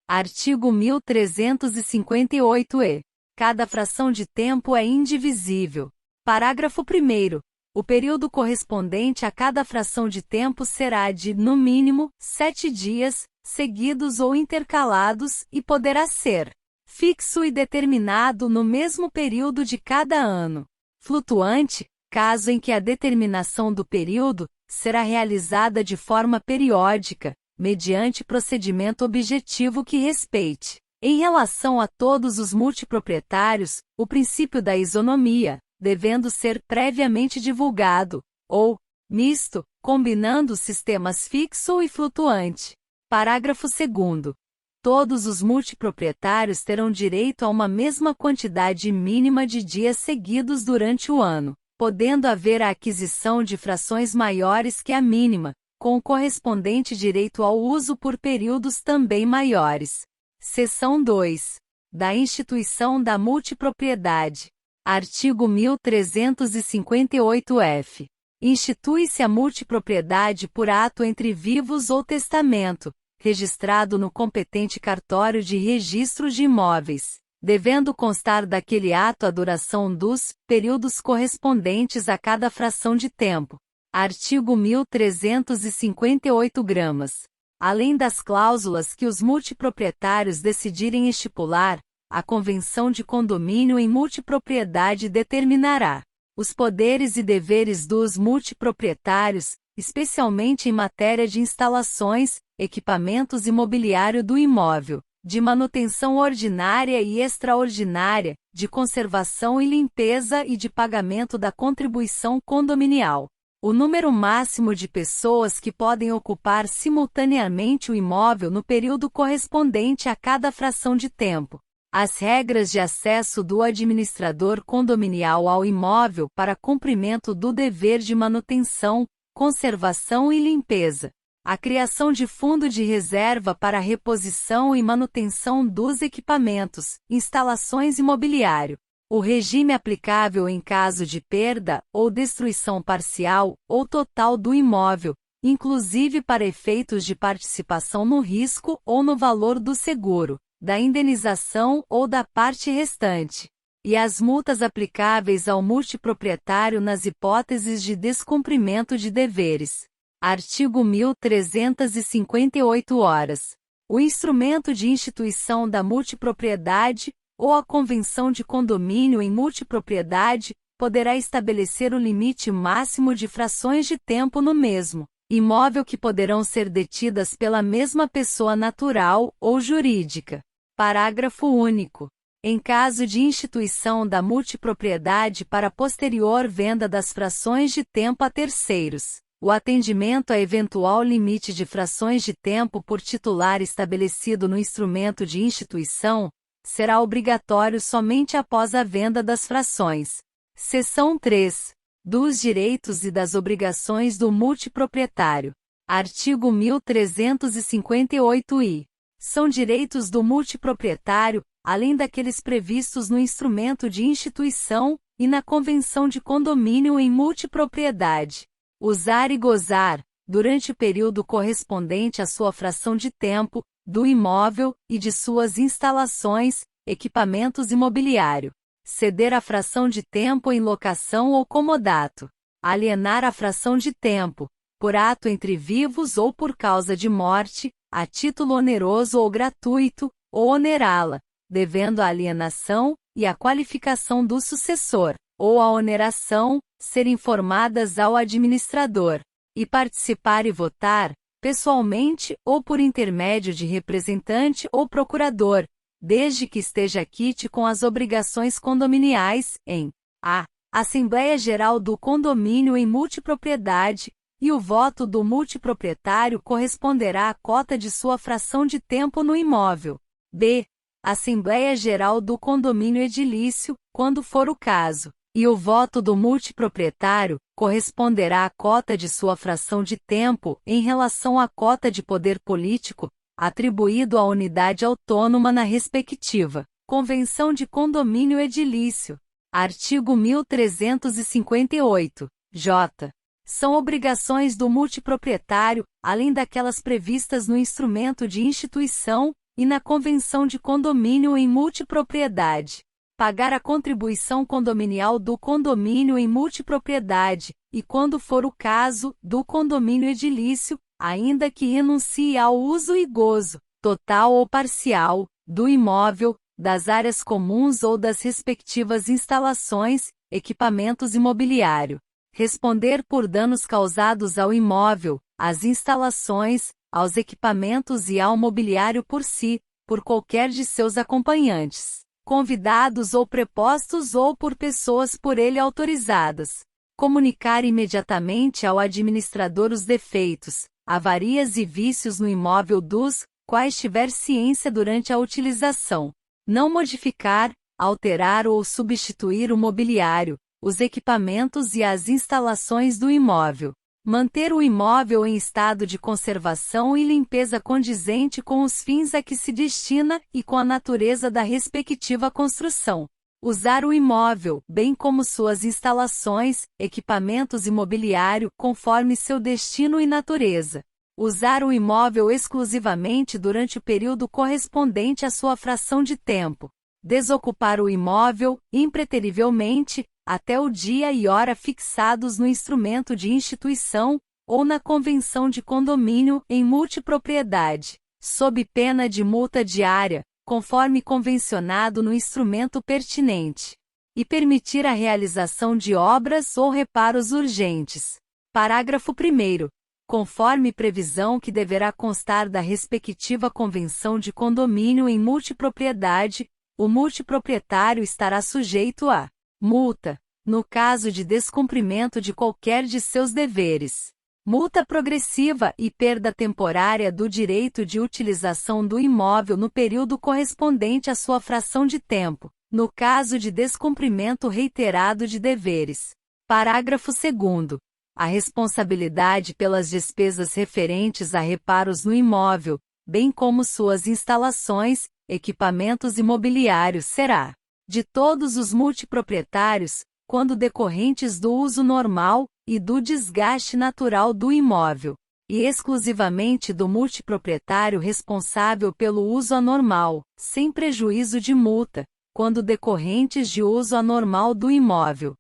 Artigo 1358-e. Cada fração de tempo é indivisível. Parágrafo 1º. O período correspondente a cada fração de tempo será de, no mínimo, 7 dias, seguidos ou intercalados, e poderá ser fixo e determinado no mesmo período de cada ano. Flutuante, caso em que a determinação do período será realizada de forma periódica, mediante procedimento objetivo que respeite, em relação a todos os multiproprietários, o princípio da isonomia, devendo ser previamente divulgado, ou misto, combinando sistemas fixo e flutuante. Parágrafo 2º. Todos os multiproprietários terão direito a uma mesma quantidade mínima de dias seguidos durante o ano, podendo haver a aquisição de frações maiores que a mínima, com o correspondente direito ao uso por períodos também maiores. Seção 2. Da instituição da multipropriedade. Artigo 1358-f. Institui-se a multipropriedade por ato entre vivos ou testamento, registrado no competente cartório de registro de imóveis, devendo constar daquele ato a duração dos períodos correspondentes a cada fração de tempo. Artigo 1358 gramas. Além das cláusulas que os multiproprietários decidirem estipular, a Convenção de Condomínio em Multipropriedade determinará os poderes e deveres dos multiproprietários, especialmente em matéria de instalações, equipamentos e mobiliário do imóvel, de manutenção ordinária e extraordinária, de conservação e limpeza e de pagamento da contribuição condominial. O número máximo de pessoas que podem ocupar simultaneamente o imóvel no período correspondente a cada fração de tempo. As regras de acesso do administrador condominial ao imóvel para cumprimento do dever de manutenção, conservação e limpeza. A criação de fundo de reserva para reposição e manutenção dos equipamentos, instalações e mobiliário. O regime aplicável em caso de perda ou destruição parcial ou total do imóvel, inclusive para efeitos de participação no risco ou no valor do seguro, da indenização ou da parte restante. E as multas aplicáveis ao multiproprietário nas hipóteses de descumprimento de deveres. Artigo 1358 horas. O instrumento de instituição da multipropriedade, ou a Convenção de Condomínio em Multipropriedade, poderá estabelecer o limite máximo de frações de tempo no mesmo imóvel que poderão ser detidas pela mesma pessoa natural ou jurídica. Parágrafo único. Em caso de instituição da multipropriedade para posterior venda das frações de tempo a terceiros, o atendimento a eventual limite de frações de tempo por titular estabelecido no instrumento de instituição será obrigatório somente após a venda das frações. Seção 3. Dos direitos e das obrigações do multiproprietário. Artigo 1358-i. São direitos do multiproprietário, além daqueles previstos no instrumento de instituição e na Convenção de Condomínio em Multipropriedade. Usar e gozar, durante o período correspondente à sua fração de tempo, do imóvel e de suas instalações, equipamentos e mobiliário. Ceder a fração de tempo em locação ou comodato. Alienar a fração de tempo, por ato entre vivos ou por causa de morte, a título oneroso ou gratuito, ou onerá-la, devendo a alienação e a qualificação do sucessor, ou a oneração, ser informadas ao administrador, e participar e votar, pessoalmente ou por intermédio de representante ou procurador, desde que esteja quite com as obrigações condominiais, em a Assembleia Geral do Condomínio em Multipropriedade, e o voto do multiproprietário corresponderá à cota de sua fração de tempo no imóvel. b Assembleia Geral do Condomínio Edilício, quando for o caso, e o voto do multiproprietário corresponderá à cota de sua fração de tempo em relação à cota de poder político, atribuído à unidade autônoma na respectiva Convenção de Condomínio Edilício. Artigo 1358, j. São obrigações do multiproprietário, além daquelas previstas no instrumento de instituição e na convenção de condomínio em multipropriedade. Pagar a contribuição condominial do condomínio em multipropriedade, e quando for o caso, do condomínio edilício, ainda que renuncie ao uso e gozo, total ou parcial, do imóvel, das áreas comuns ou das respectivas instalações, equipamentos imobiliário. Responder por danos causados ao imóvel, às instalações, aos equipamentos e ao mobiliário por si, por qualquer de seus acompanhantes, convidados ou prepostos ou por pessoas por ele autorizadas. Comunicar imediatamente ao administrador os defeitos, avarias e vícios no imóvel dos quais tiver ciência durante a utilização. Não modificar, alterar ou substituir o mobiliário, os equipamentos e as instalações do imóvel. Manter o imóvel em estado de conservação e limpeza condizente com os fins a que se destina e com a natureza da respectiva construção. Usar o imóvel, bem como suas instalações, equipamentos e mobiliário, conforme seu destino e natureza. Usar o imóvel exclusivamente durante o período correspondente à sua fração de tempo. Desocupar o imóvel, impreterivelmente, até o dia e hora fixados no instrumento de instituição, ou na convenção de condomínio em multipropriedade, sob pena de multa diária, conforme convencionado no instrumento pertinente. E permitir a realização de obras ou reparos urgentes. Parágrafo 1º. Conforme previsão que deverá constar da respectiva convenção de condomínio em multipropriedade, o multiproprietário estará sujeito a multa, no caso de descumprimento de qualquer de seus deveres. Multa progressiva e perda temporária do direito de utilização do imóvel no período correspondente à sua fração de tempo, no caso de descumprimento reiterado de deveres. Parágrafo 2º. A responsabilidade pelas despesas referentes a reparos no imóvel, bem como suas instalações, equipamentos imobiliários será de todos os multiproprietários, quando decorrentes do uso normal e do desgaste natural do imóvel, e exclusivamente do multiproprietário responsável pelo uso anormal, sem prejuízo de multa, quando decorrentes de uso anormal do imóvel.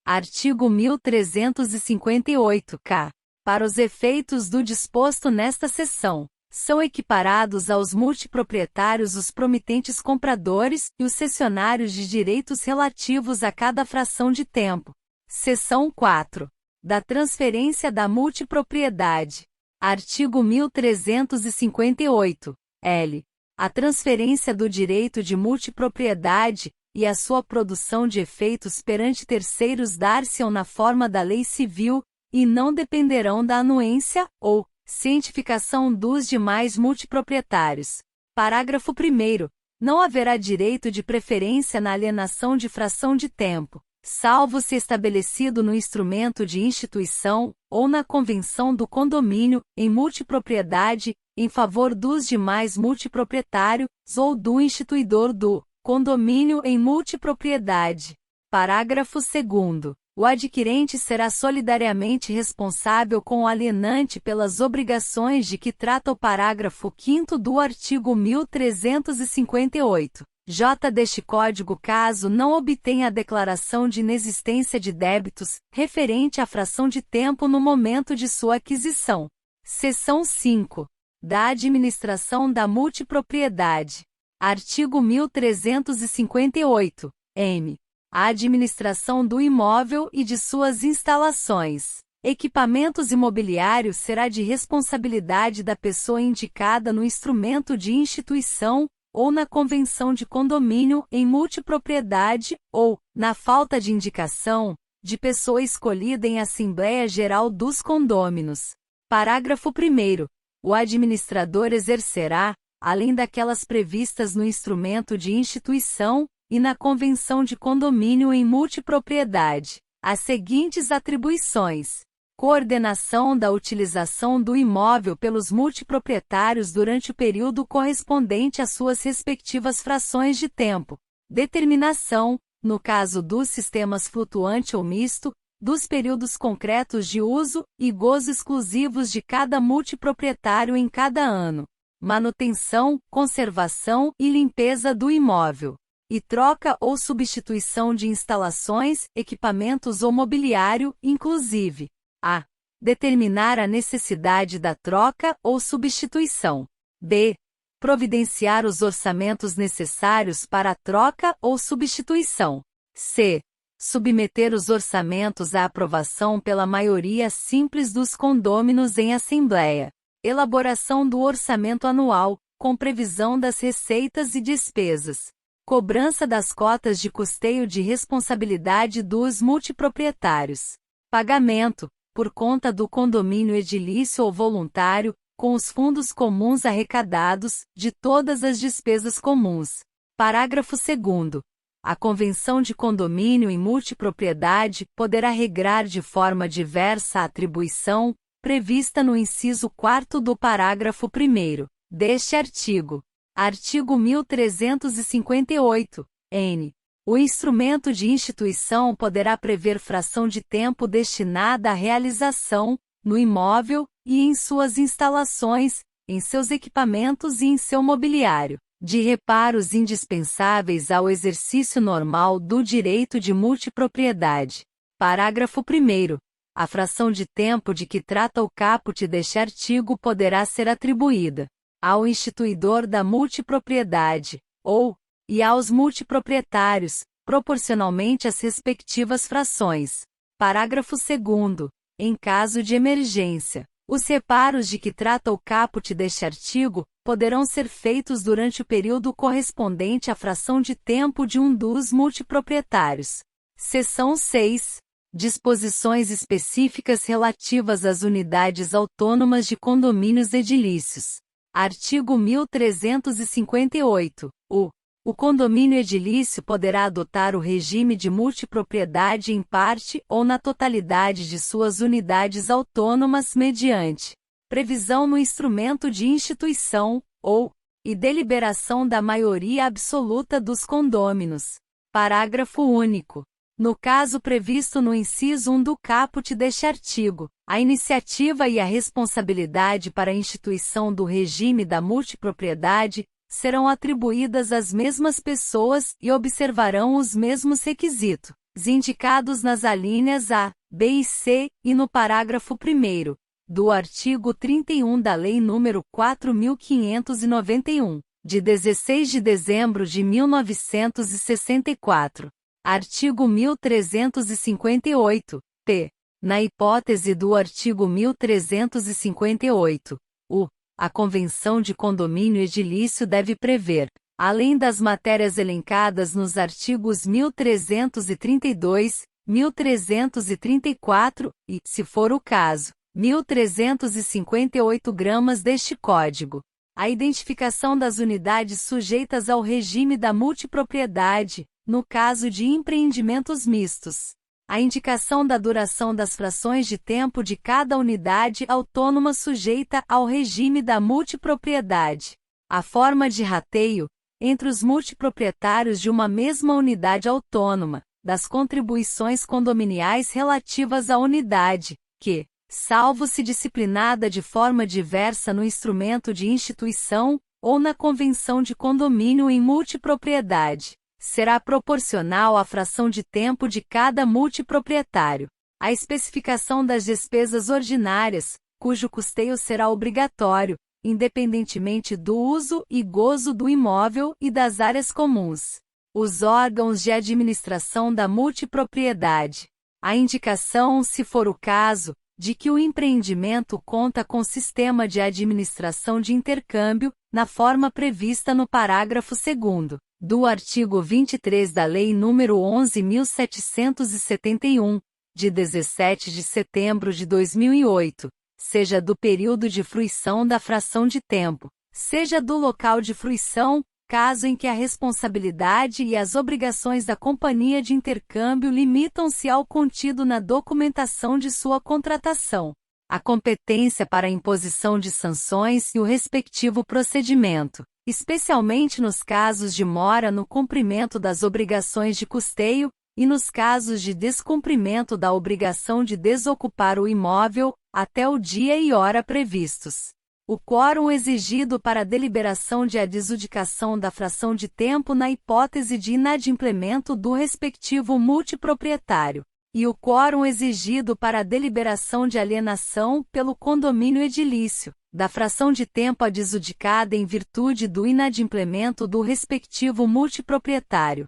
Artigo 1358-K. Para os efeitos do disposto nesta seção, são equiparados aos multiproprietários os promitentes compradores e os cessionários de direitos relativos a cada fração de tempo. Seção 4. Da transferência da multipropriedade. Artigo 1358. L. A transferência do direito de multipropriedade e a sua produção de efeitos perante terceiros dar-se-ão na forma da lei civil, e não dependerão da anuência, ou cientificação dos demais multiproprietários. Parágrafo 1º. Não haverá direito de preferência na alienação de fração de tempo, salvo se estabelecido no instrumento de instituição, ou na convenção do condomínio, em multipropriedade, em favor dos demais multiproprietários, ou do instituidor do condomínio em multipropriedade. Parágrafo 2º. O adquirente será solidariamente responsável com o alienante pelas obrigações de que trata o parágrafo 5º do artigo 1358. J deste Código caso não obtenha a declaração de inexistência de débitos, referente à fração de tempo no momento de sua aquisição. Seção 5. Da administração da multipropriedade. Artigo 1358. M. A administração do imóvel e de suas instalações, equipamentos imobiliários será de responsabilidade da pessoa indicada no instrumento de instituição, ou na convenção de condomínio em multipropriedade, ou, na falta de indicação, de pessoa escolhida em Assembleia Geral dos Condôminos. Parágrafo 1º. O administrador exercerá, além daquelas previstas no instrumento de instituição e na convenção de condomínio em multipropriedade, as seguintes atribuições: coordenação da utilização do imóvel pelos multiproprietários durante o período correspondente às suas respectivas frações de tempo, determinação, no caso dos sistemas flutuante ou misto, dos períodos concretos de uso e gozo exclusivos de cada multiproprietário em cada ano, manutenção, conservação e limpeza do imóvel, e troca ou substituição de instalações, equipamentos ou mobiliário, inclusive a. Determinar a necessidade da troca ou substituição. B. Providenciar os orçamentos necessários para a troca ou substituição. C. Submeter os orçamentos à aprovação pela maioria simples dos condôminos em assembleia. Elaboração do orçamento anual, com previsão das receitas e despesas. Cobrança das cotas de custeio de responsabilidade dos multiproprietários. Pagamento, por conta do condomínio edilício ou voluntário, com os fundos comuns arrecadados, de todas as despesas comuns. Parágrafo 2º. A Convenção de Condomínio em Multipropriedade poderá regrar de forma diversa a atribuição, prevista no inciso 4º do parágrafo 1º deste artigo. Artigo 1358, n. O instrumento de instituição poderá prever fração de tempo destinada à realização, no imóvel e em suas instalações, em seus equipamentos e em seu mobiliário, de reparos indispensáveis ao exercício normal do direito de multipropriedade. Parágrafo 1º. A fração de tempo de que trata o caput deste artigo poderá ser atribuída ao instituidor da multipropriedade, e aos multiproprietários, proporcionalmente às respectivas frações. Parágrafo 2º. Em caso de emergência, os reparos de que trata o caput deste artigo poderão ser feitos durante o período correspondente à fração de tempo de um dos multiproprietários. Seção 6. Disposições específicas relativas às unidades autônomas de condomínios edilícios. Artigo 1358. O condomínio edilício poderá adotar o regime de multipropriedade em parte ou na totalidade de suas unidades autônomas mediante previsão no instrumento de instituição, e deliberação da maioria absoluta dos condôminos. Parágrafo único. No caso previsto no inciso 1 do caput deste artigo, a iniciativa e a responsabilidade para a instituição do regime da multipropriedade serão atribuídas às mesmas pessoas e observarão os mesmos requisitos indicados nas alíneas A, B e C, e no parágrafo 1º do artigo 31 da Lei nº 4.591, de 16 de dezembro de 1964. Artigo 1358, p. Na hipótese do artigo 1358, a Convenção de Condomínio Edilício deve prever, além das matérias elencadas nos artigos 1332, 1334 e, se for o caso, 1358 gramas deste Código, a identificação das unidades sujeitas ao regime da multipropriedade, no caso de empreendimentos mistos. A indicação da duração das frações de tempo de cada unidade autônoma sujeita ao regime da multipropriedade. A forma de rateio, entre os multiproprietários de uma mesma unidade autônoma, das contribuições condominiais relativas à unidade, que, salvo se disciplinada de forma diversa no instrumento de instituição, ou na convenção de condomínio em multipropriedade, será proporcional à fração de tempo de cada multiproprietário. A especificação das despesas ordinárias, cujo custeio será obrigatório, independentemente do uso e gozo do imóvel e das áreas comuns. Os órgãos de administração da multipropriedade. A indicação, se for o caso, de que o empreendimento conta com sistema de administração de intercâmbio, na forma prevista no parágrafo 2º do artigo 23 da Lei nº 11.771, de 17 de setembro de 2008, seja do período de fruição da fração de tempo, seja do local de fruição, caso em que a responsabilidade e as obrigações da companhia de intercâmbio limitam-se ao contido na documentação de sua contratação, a competência para a imposição de sanções e o respectivo procedimento, especialmente nos casos de mora no cumprimento das obrigações de custeio, e nos casos de descumprimento da obrigação de desocupar o imóvel, até o dia e hora previstos. O quórum exigido para a deliberação de adjudicação da fração de tempo na hipótese de inadimplemento do respectivo multiproprietário, e o quórum exigido para a deliberação de alienação pelo condomínio edilício, da fração de tempo adjudicada em virtude do inadimplemento do respectivo multiproprietário.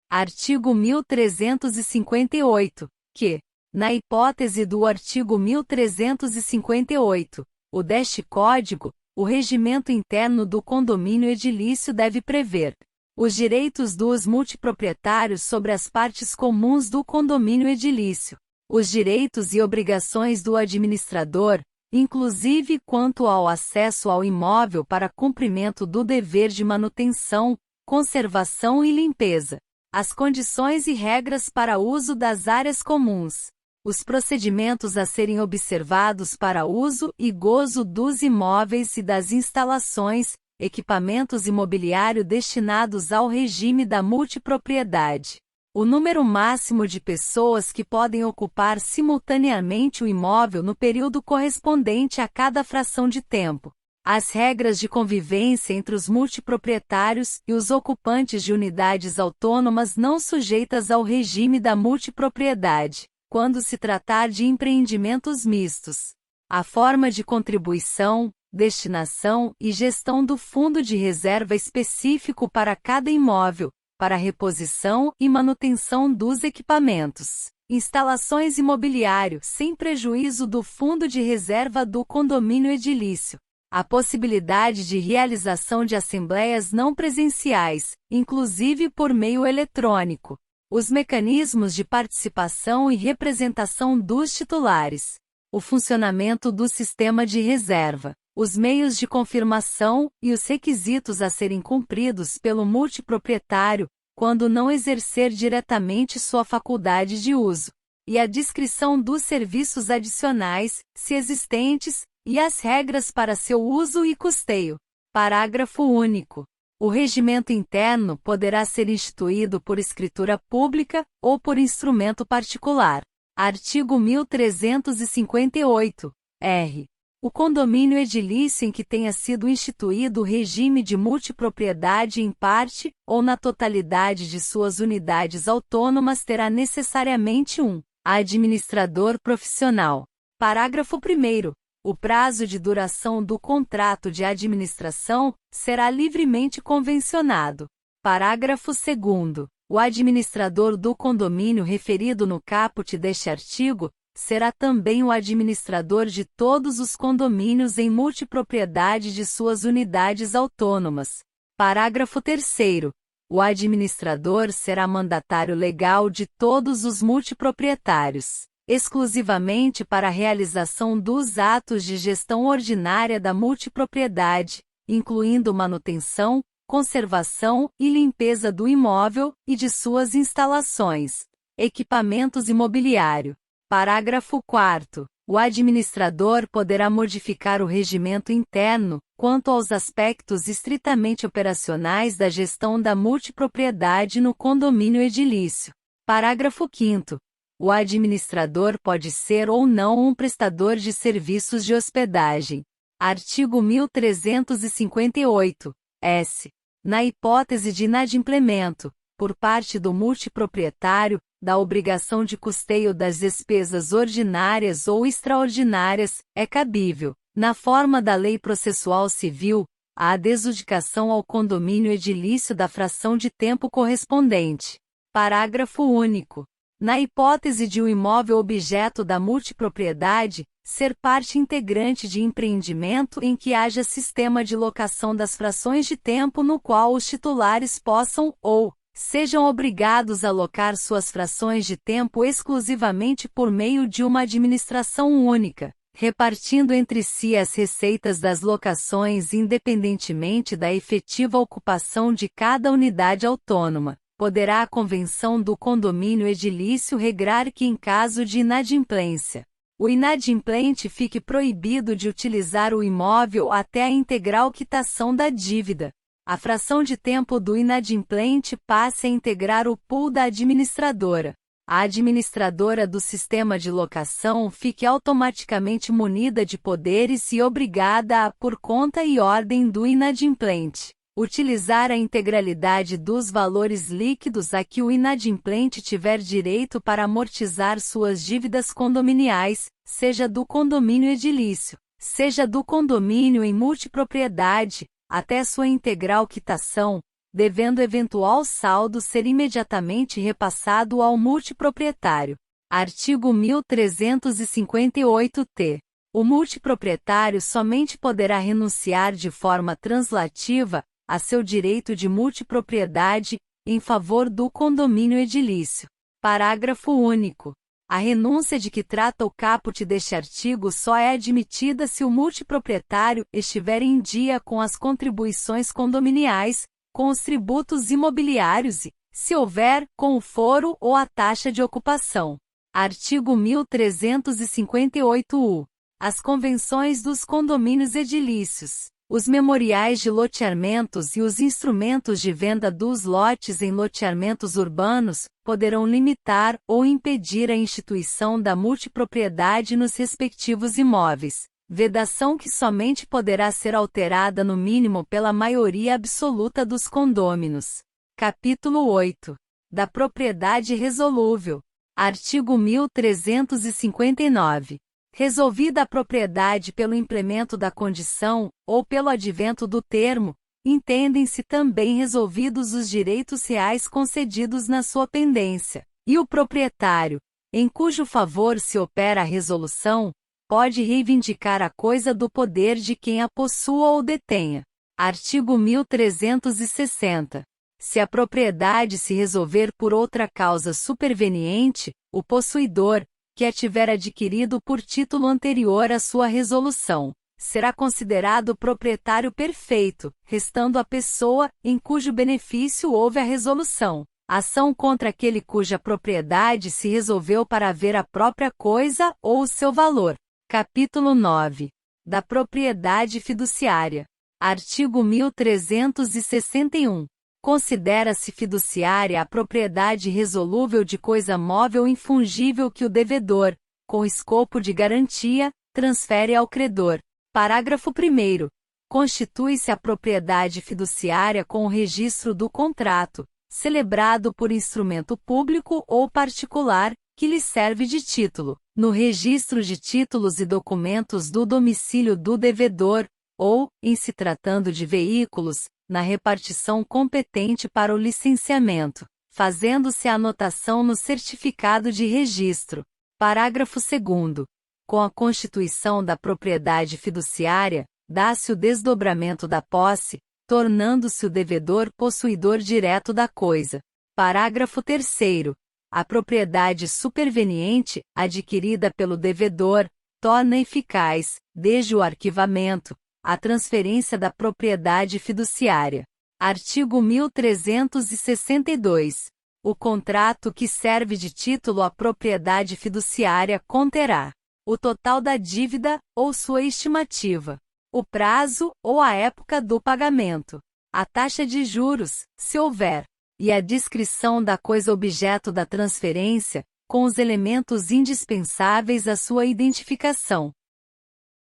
Artigo 1358, que, na hipótese do artigo 1358, o deste Código, o regimento interno do condomínio edilício deve prever os direitos dos multiproprietários sobre as partes comuns do condomínio edilício, os direitos e obrigações do administrador, inclusive quanto ao acesso ao imóvel para cumprimento do dever de manutenção, conservação e limpeza, as condições e regras para uso das áreas comuns, os procedimentos a serem observados para uso e gozo dos imóveis e das instalações, equipamentos imobiliário destinados ao regime da multipropriedade, o número máximo de pessoas que podem ocupar simultaneamente o imóvel no período correspondente a cada fração de tempo, as regras de convivência entre os multiproprietários e os ocupantes de unidades autônomas não sujeitas ao regime da multipropriedade, quando se tratar de empreendimentos mistos, a forma de contribuição, destinação e gestão do fundo de reserva específico para cada imóvel, para reposição e manutenção dos equipamentos, instalações imobiliário sem prejuízo do fundo de reserva do condomínio edilício, a possibilidade de realização de assembleias não presenciais, inclusive por meio eletrônico, os mecanismos de participação e representação dos titulares, o funcionamento do sistema de reserva, os meios de confirmação e os requisitos a serem cumpridos pelo multiproprietário, quando não exercer diretamente sua faculdade de uso, e a descrição dos serviços adicionais, se existentes, e as regras para seu uso e custeio. Parágrafo único. O regimento interno poderá ser instituído por escritura pública ou por instrumento particular. Artigo 1358. R. O condomínio edilício em que tenha sido instituído o regime de multipropriedade em parte ou na totalidade de suas unidades autônomas terá necessariamente um administrador profissional. Parágrafo 1º. O prazo de duração do contrato de administração será livremente convencionado. Parágrafo 2º. O administrador do condomínio referido no caput deste artigo será também o administrador de todos os condomínios em multipropriedade de suas unidades autônomas. Parágrafo 3º. O administrador será mandatário legal de todos os multiproprietários, exclusivamente para a realização dos atos de gestão ordinária da multipropriedade, incluindo manutenção, conservação e limpeza do imóvel e de suas instalações, equipamentos imobiliário. Parágrafo 4º. O administrador poderá modificar o regimento interno, quanto aos aspectos estritamente operacionais da gestão da multipropriedade no condomínio edilício. Parágrafo 5º. O administrador pode ser ou não um prestador de serviços de hospedagem. Artigo 1358. S. Na hipótese de inadimplemento, por parte do multiproprietário, da obrigação de custeio das despesas ordinárias ou extraordinárias, é cabível, na forma da Lei Processual Civil, a adjudicação ao condomínio edilício da fração de tempo correspondente. Parágrafo único. Na hipótese de o imóvel objeto da multipropriedade ser parte integrante de empreendimento em que haja sistema de locação das frações de tempo no qual os titulares possam ou sejam obrigados a alocar suas frações de tempo exclusivamente por meio de uma administração única, repartindo entre si as receitas das locações independentemente da efetiva ocupação de cada unidade autônoma. Poderá a convenção do condomínio edilício regrar que em caso de inadimplência, o inadimplente fique proibido de utilizar o imóvel até a integral quitação da dívida. A fração de tempo do inadimplente passe a integrar o pool da administradora. a administradora do sistema de locação fique automaticamente munida de poderes e obrigada a, por conta e ordem do inadimplente, utilizar a integralidade dos valores líquidos a que o inadimplente tiver direito para amortizar suas dívidas condominiais, seja do condomínio edilício, seja do condomínio em multipropriedade, até sua integral quitação, devendo eventual saldo ser imediatamente repassado ao multiproprietário. Artigo 1358-T. O multiproprietário somente poderá renunciar de forma translativa a seu direito de multipropriedade em favor do condomínio edilício. Parágrafo único. A renúncia de que trata o caput deste artigo só é admitida se o multiproprietário estiver em dia com as contribuições condominiais, com os tributos imobiliários e, se houver, com o foro ou a taxa de ocupação. Artigo 1358-U. As convenções dos condomínios edilícios, os memoriais de loteamentos e os instrumentos de venda dos lotes em loteamentos urbanos poderão limitar ou impedir a instituição da multipropriedade nos respectivos imóveis. Vedação que somente poderá ser alterada no mínimo pela maioria absoluta dos condôminos. Capítulo 8. Da propriedade resolúvel. Artigo 1359. Resolvida a propriedade pelo implemento da condição, ou pelo advento do termo, entendem-se também resolvidos os direitos reais concedidos na sua pendência, e o proprietário, em cujo favor se opera a resolução, pode reivindicar a coisa do poder de quem a possua ou detenha. Artigo 1360. Se a propriedade se resolver por outra causa superveniente, o possuidor, que a tiver adquirido por título anterior à sua resolução, será considerado proprietário perfeito, restando a pessoa, em cujo benefício houve a resolução, ação contra aquele cuja propriedade se resolveu para haver a própria coisa ou o seu valor. Capítulo 9. Da propriedade fiduciária. Artigo 1361. Considera-se fiduciária a propriedade resolúvel de coisa móvel infungível que o devedor, com escopo de garantia, transfere ao credor. Parágrafo 1º. Constitui-se a propriedade fiduciária com o registro do contrato, celebrado por instrumento público ou particular, que lhe serve de título, no registro de títulos e documentos do domicílio do devedor, ou, em se tratando de veículos, na repartição competente para o licenciamento, fazendo-se a anotação no certificado de registro. Parágrafo 2º. Com a constituição da propriedade fiduciária, dá-se o desdobramento da posse, tornando-se o devedor possuidor direto da coisa. Parágrafo 3º. A propriedade superveniente, adquirida pelo devedor, torna eficaz, desde o arquivamento, a transferência da propriedade fiduciária. Artigo 1362. O contrato que serve de título à propriedade fiduciária conterá o total da dívida, ou sua estimativa, o prazo, ou a época do pagamento, a taxa de juros, se houver, e a descrição da coisa objeto da transferência, com os elementos indispensáveis à sua identificação.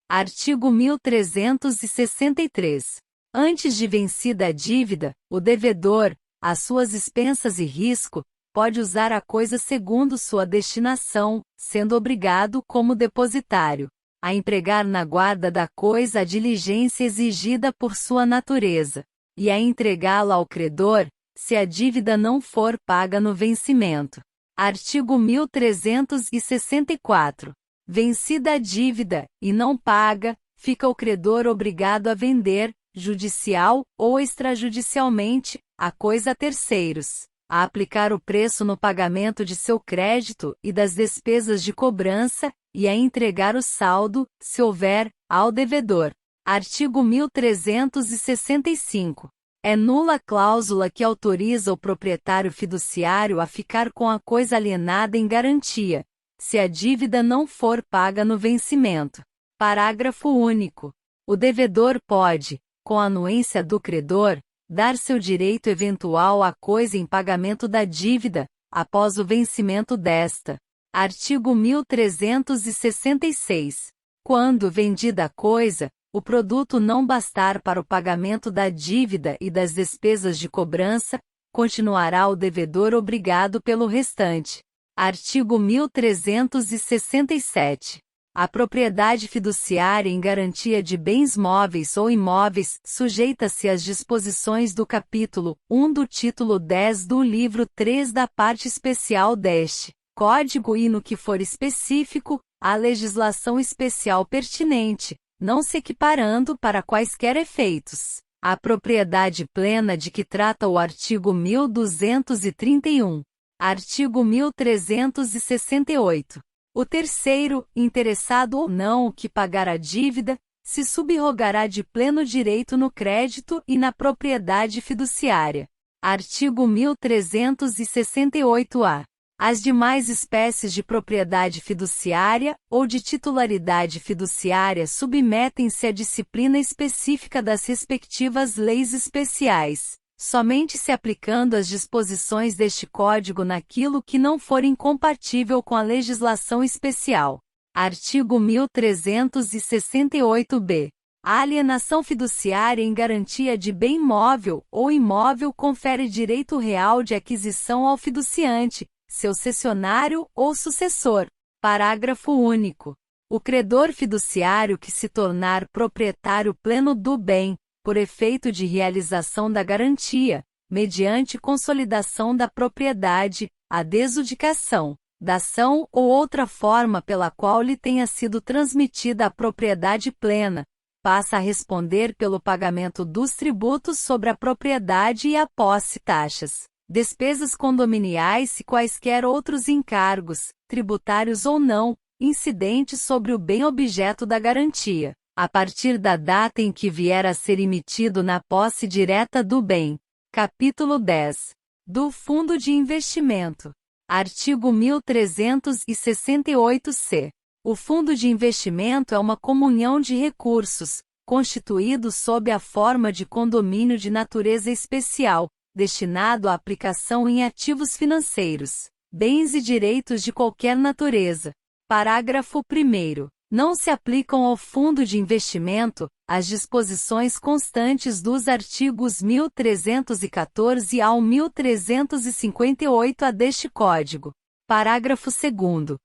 Artigo 1363. Antes de vencida a dívida, o devedor, às suas expensas e risco, pode usar a coisa segundo sua destinação, sendo obrigado, como depositário, a empregar na guarda da coisa a diligência exigida por sua natureza, e a entregá-la ao credor, se a dívida não for paga no vencimento. Artigo 1364. Vencida a dívida, e não paga, fica o credor obrigado a vender, judicial ou extrajudicialmente, a coisa a terceiros, a aplicar o preço no pagamento de seu crédito e das despesas de cobrança, e a entregar o saldo, se houver, ao devedor. Artigo 1365. É nula a cláusula que autoriza o proprietário fiduciário a ficar com a coisa alienada em garantia, se a dívida não for paga no vencimento. Parágrafo único. O devedor pode, com a anuência do credor, dar seu direito eventual à coisa em pagamento da dívida, após o vencimento desta. Artigo 1366. Quando vendida a coisa, o produto não bastar para o pagamento da dívida e das despesas de cobrança, continuará o devedor obrigado pelo restante. Artigo 1367. A propriedade fiduciária em garantia de bens móveis ou imóveis sujeita-se às disposições do capítulo 1 do título 10 do livro 3 da parte especial deste Código e no que for específico, à legislação especial pertinente, não se equiparando para quaisquer efeitos a propriedade plena de que trata o artigo 1231. Artigo 1368. O terceiro, interessado ou não o que pagar a dívida, se subrogará de pleno direito no crédito e na propriedade fiduciária. Artigo 1368-A. As demais espécies de propriedade fiduciária ou de titularidade fiduciária submetem-se à disciplina específica das respectivas leis especiais, somente se aplicando as disposições deste Código naquilo que não for incompatível com a legislação especial. Artigo 1368-B. A alienação fiduciária em garantia de bem móvel ou imóvel confere direito real de aquisição ao fiduciante, seu cessionário ou sucessor. Parágrafo único. O credor fiduciário que se tornar proprietário pleno do bem, por efeito de realização da garantia, mediante consolidação da propriedade, a desudicação, dação ou outra forma pela qual lhe tenha sido transmitida a propriedade plena, passa a responder pelo pagamento dos tributos sobre a propriedade e a posse, taxas, despesas condominiais e quaisquer outros encargos, tributários ou não, incidentes sobre o bem objeto da garantia, a partir da data em que vier a ser emitido na posse direta do bem. Capítulo 10. Do Fundo de Investimento. Artigo 1368-C. O fundo de investimento é uma comunhão de recursos, constituído sob a forma de condomínio de natureza especial, destinado à aplicação em ativos financeiros, bens e direitos de qualquer natureza. Parágrafo 1º. Não se aplicam ao fundo de investimento as disposições constantes dos artigos 1314 ao 1358-A deste Código. Parágrafo 2º.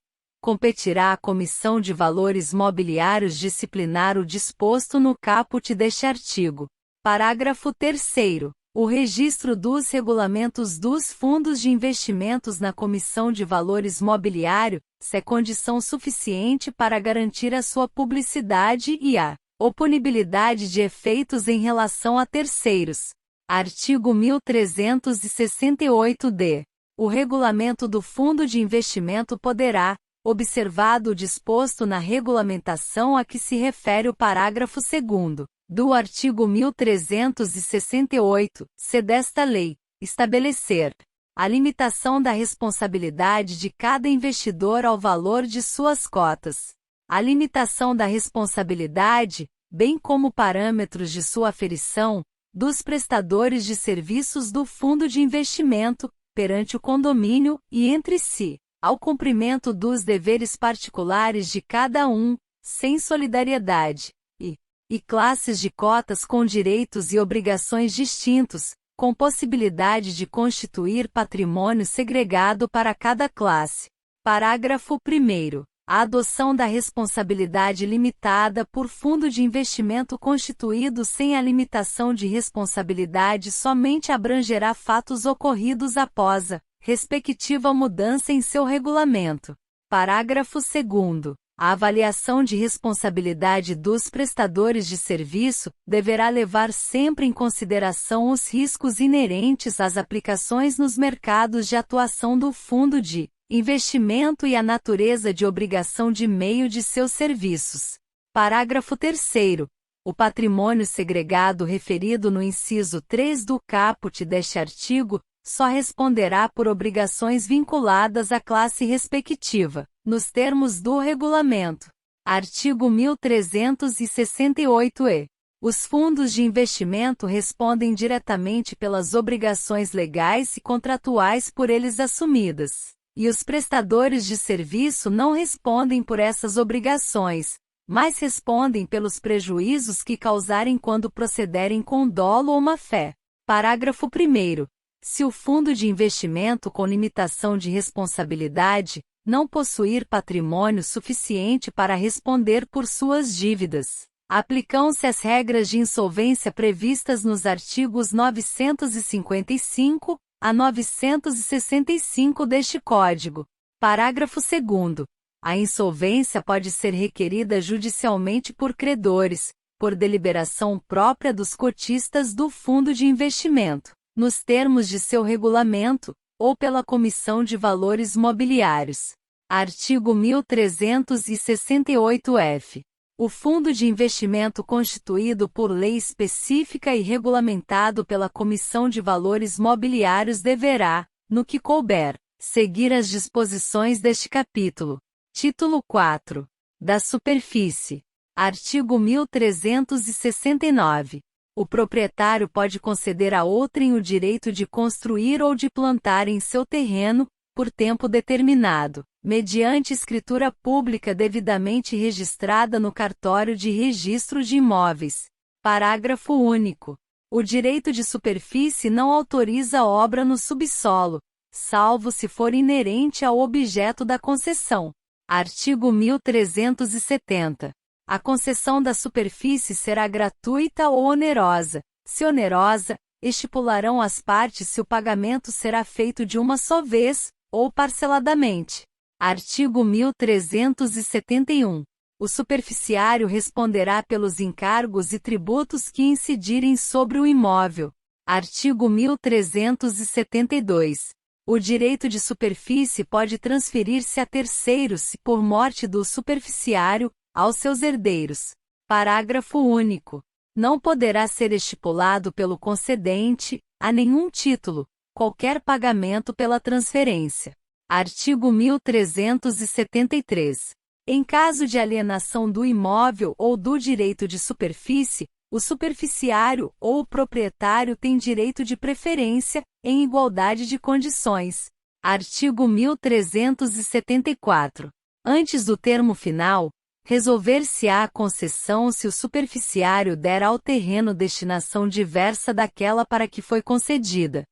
Competirá à Comissão de Valores Mobiliários disciplinar o disposto no caput deste artigo. Parágrafo 3º. O registro dos regulamentos dos fundos de investimentos na Comissão de Valores Mobiliário, se é condição suficiente para garantir a sua publicidade e a oponibilidade de efeitos em relação a terceiros. Artigo 1368-D. O regulamento do fundo de investimento poderá, observado o disposto na regulamentação a que se refere o parágrafo 2º do artigo 1368-C desta lei, estabelecer a limitação da responsabilidade de cada investidor ao valor de suas cotas, a limitação da responsabilidade, bem como parâmetros de sua aferição, dos prestadores de serviços do fundo de investimento, perante o condomínio e entre si, ao cumprimento dos deveres particulares de cada um, sem solidariedade, e classes de cotas com direitos e obrigações distintos, com possibilidade de constituir patrimônio segregado para cada classe. Parágrafo 1º. A adoção da responsabilidade limitada por fundo de investimento constituído sem a limitação de responsabilidade somente abrangerá fatos ocorridos após a respectiva mudança em seu regulamento. Parágrafo 2º. A avaliação de responsabilidade dos prestadores de serviço deverá levar sempre em consideração os riscos inerentes às aplicações nos mercados de atuação do fundo de investimento e a natureza de obrigação de meio de seus serviços. Parágrafo 3º. O patrimônio segregado referido no inciso 3 do caput deste artigo só responderá por obrigações vinculadas à classe respectiva, nos termos do regulamento. Artigo 1368-E. Os fundos de investimento respondem diretamente pelas obrigações legais e contratuais por eles assumidas, e os prestadores de serviço não respondem por essas obrigações, mas respondem pelos prejuízos que causarem quando procederem com dolo ou má-fé. Parágrafo 1º. Se o fundo de investimento com limitação de responsabilidade não possuir patrimônio suficiente para responder por suas dívidas, aplicam-se as regras de insolvência previstas nos artigos 955 a 965 deste Código. Parágrafo 2º. A insolvência pode ser requerida judicialmente por credores, por deliberação própria dos cotistas do fundo de investimento, nos termos de seu regulamento, ou pela Comissão de Valores Mobiliários. Artigo 1368-F. O fundo de investimento constituído por lei específica e regulamentado pela Comissão de Valores Mobiliários deverá, no que couber, seguir as disposições deste capítulo. Título 4. Da superfície. Artigo 1369. O proprietário pode conceder a outrem o direito de construir ou de plantar em seu terreno, por tempo determinado, mediante escritura pública devidamente registrada no cartório de registro de imóveis. Parágrafo único. O direito de superfície não autoriza obra no subsolo, salvo se for inerente ao objeto da concessão. Artigo 1370. A concessão da superfície será gratuita ou onerosa. Se onerosa, estipularão as partes se o pagamento será feito de uma só vez, ou parceladamente. Artigo 1371. O superficiário responderá pelos encargos e tributos que incidirem sobre o imóvel. Artigo 1372. O direito de superfície pode transferir-se a terceiros se, por morte do superficiário, aos seus herdeiros. Parágrafo único. Não poderá ser estipulado pelo concedente, a nenhum título, qualquer pagamento pela transferência. Artigo 1373. Em caso de alienação do imóvel ou do direito de superfície, o superficiário ou o proprietário tem direito de preferência, em igualdade de condições. Artigo 1374. Antes do termo final, resolver-se-á a concessão se o superficiário der ao terreno destinação diversa daquela para que foi concedida.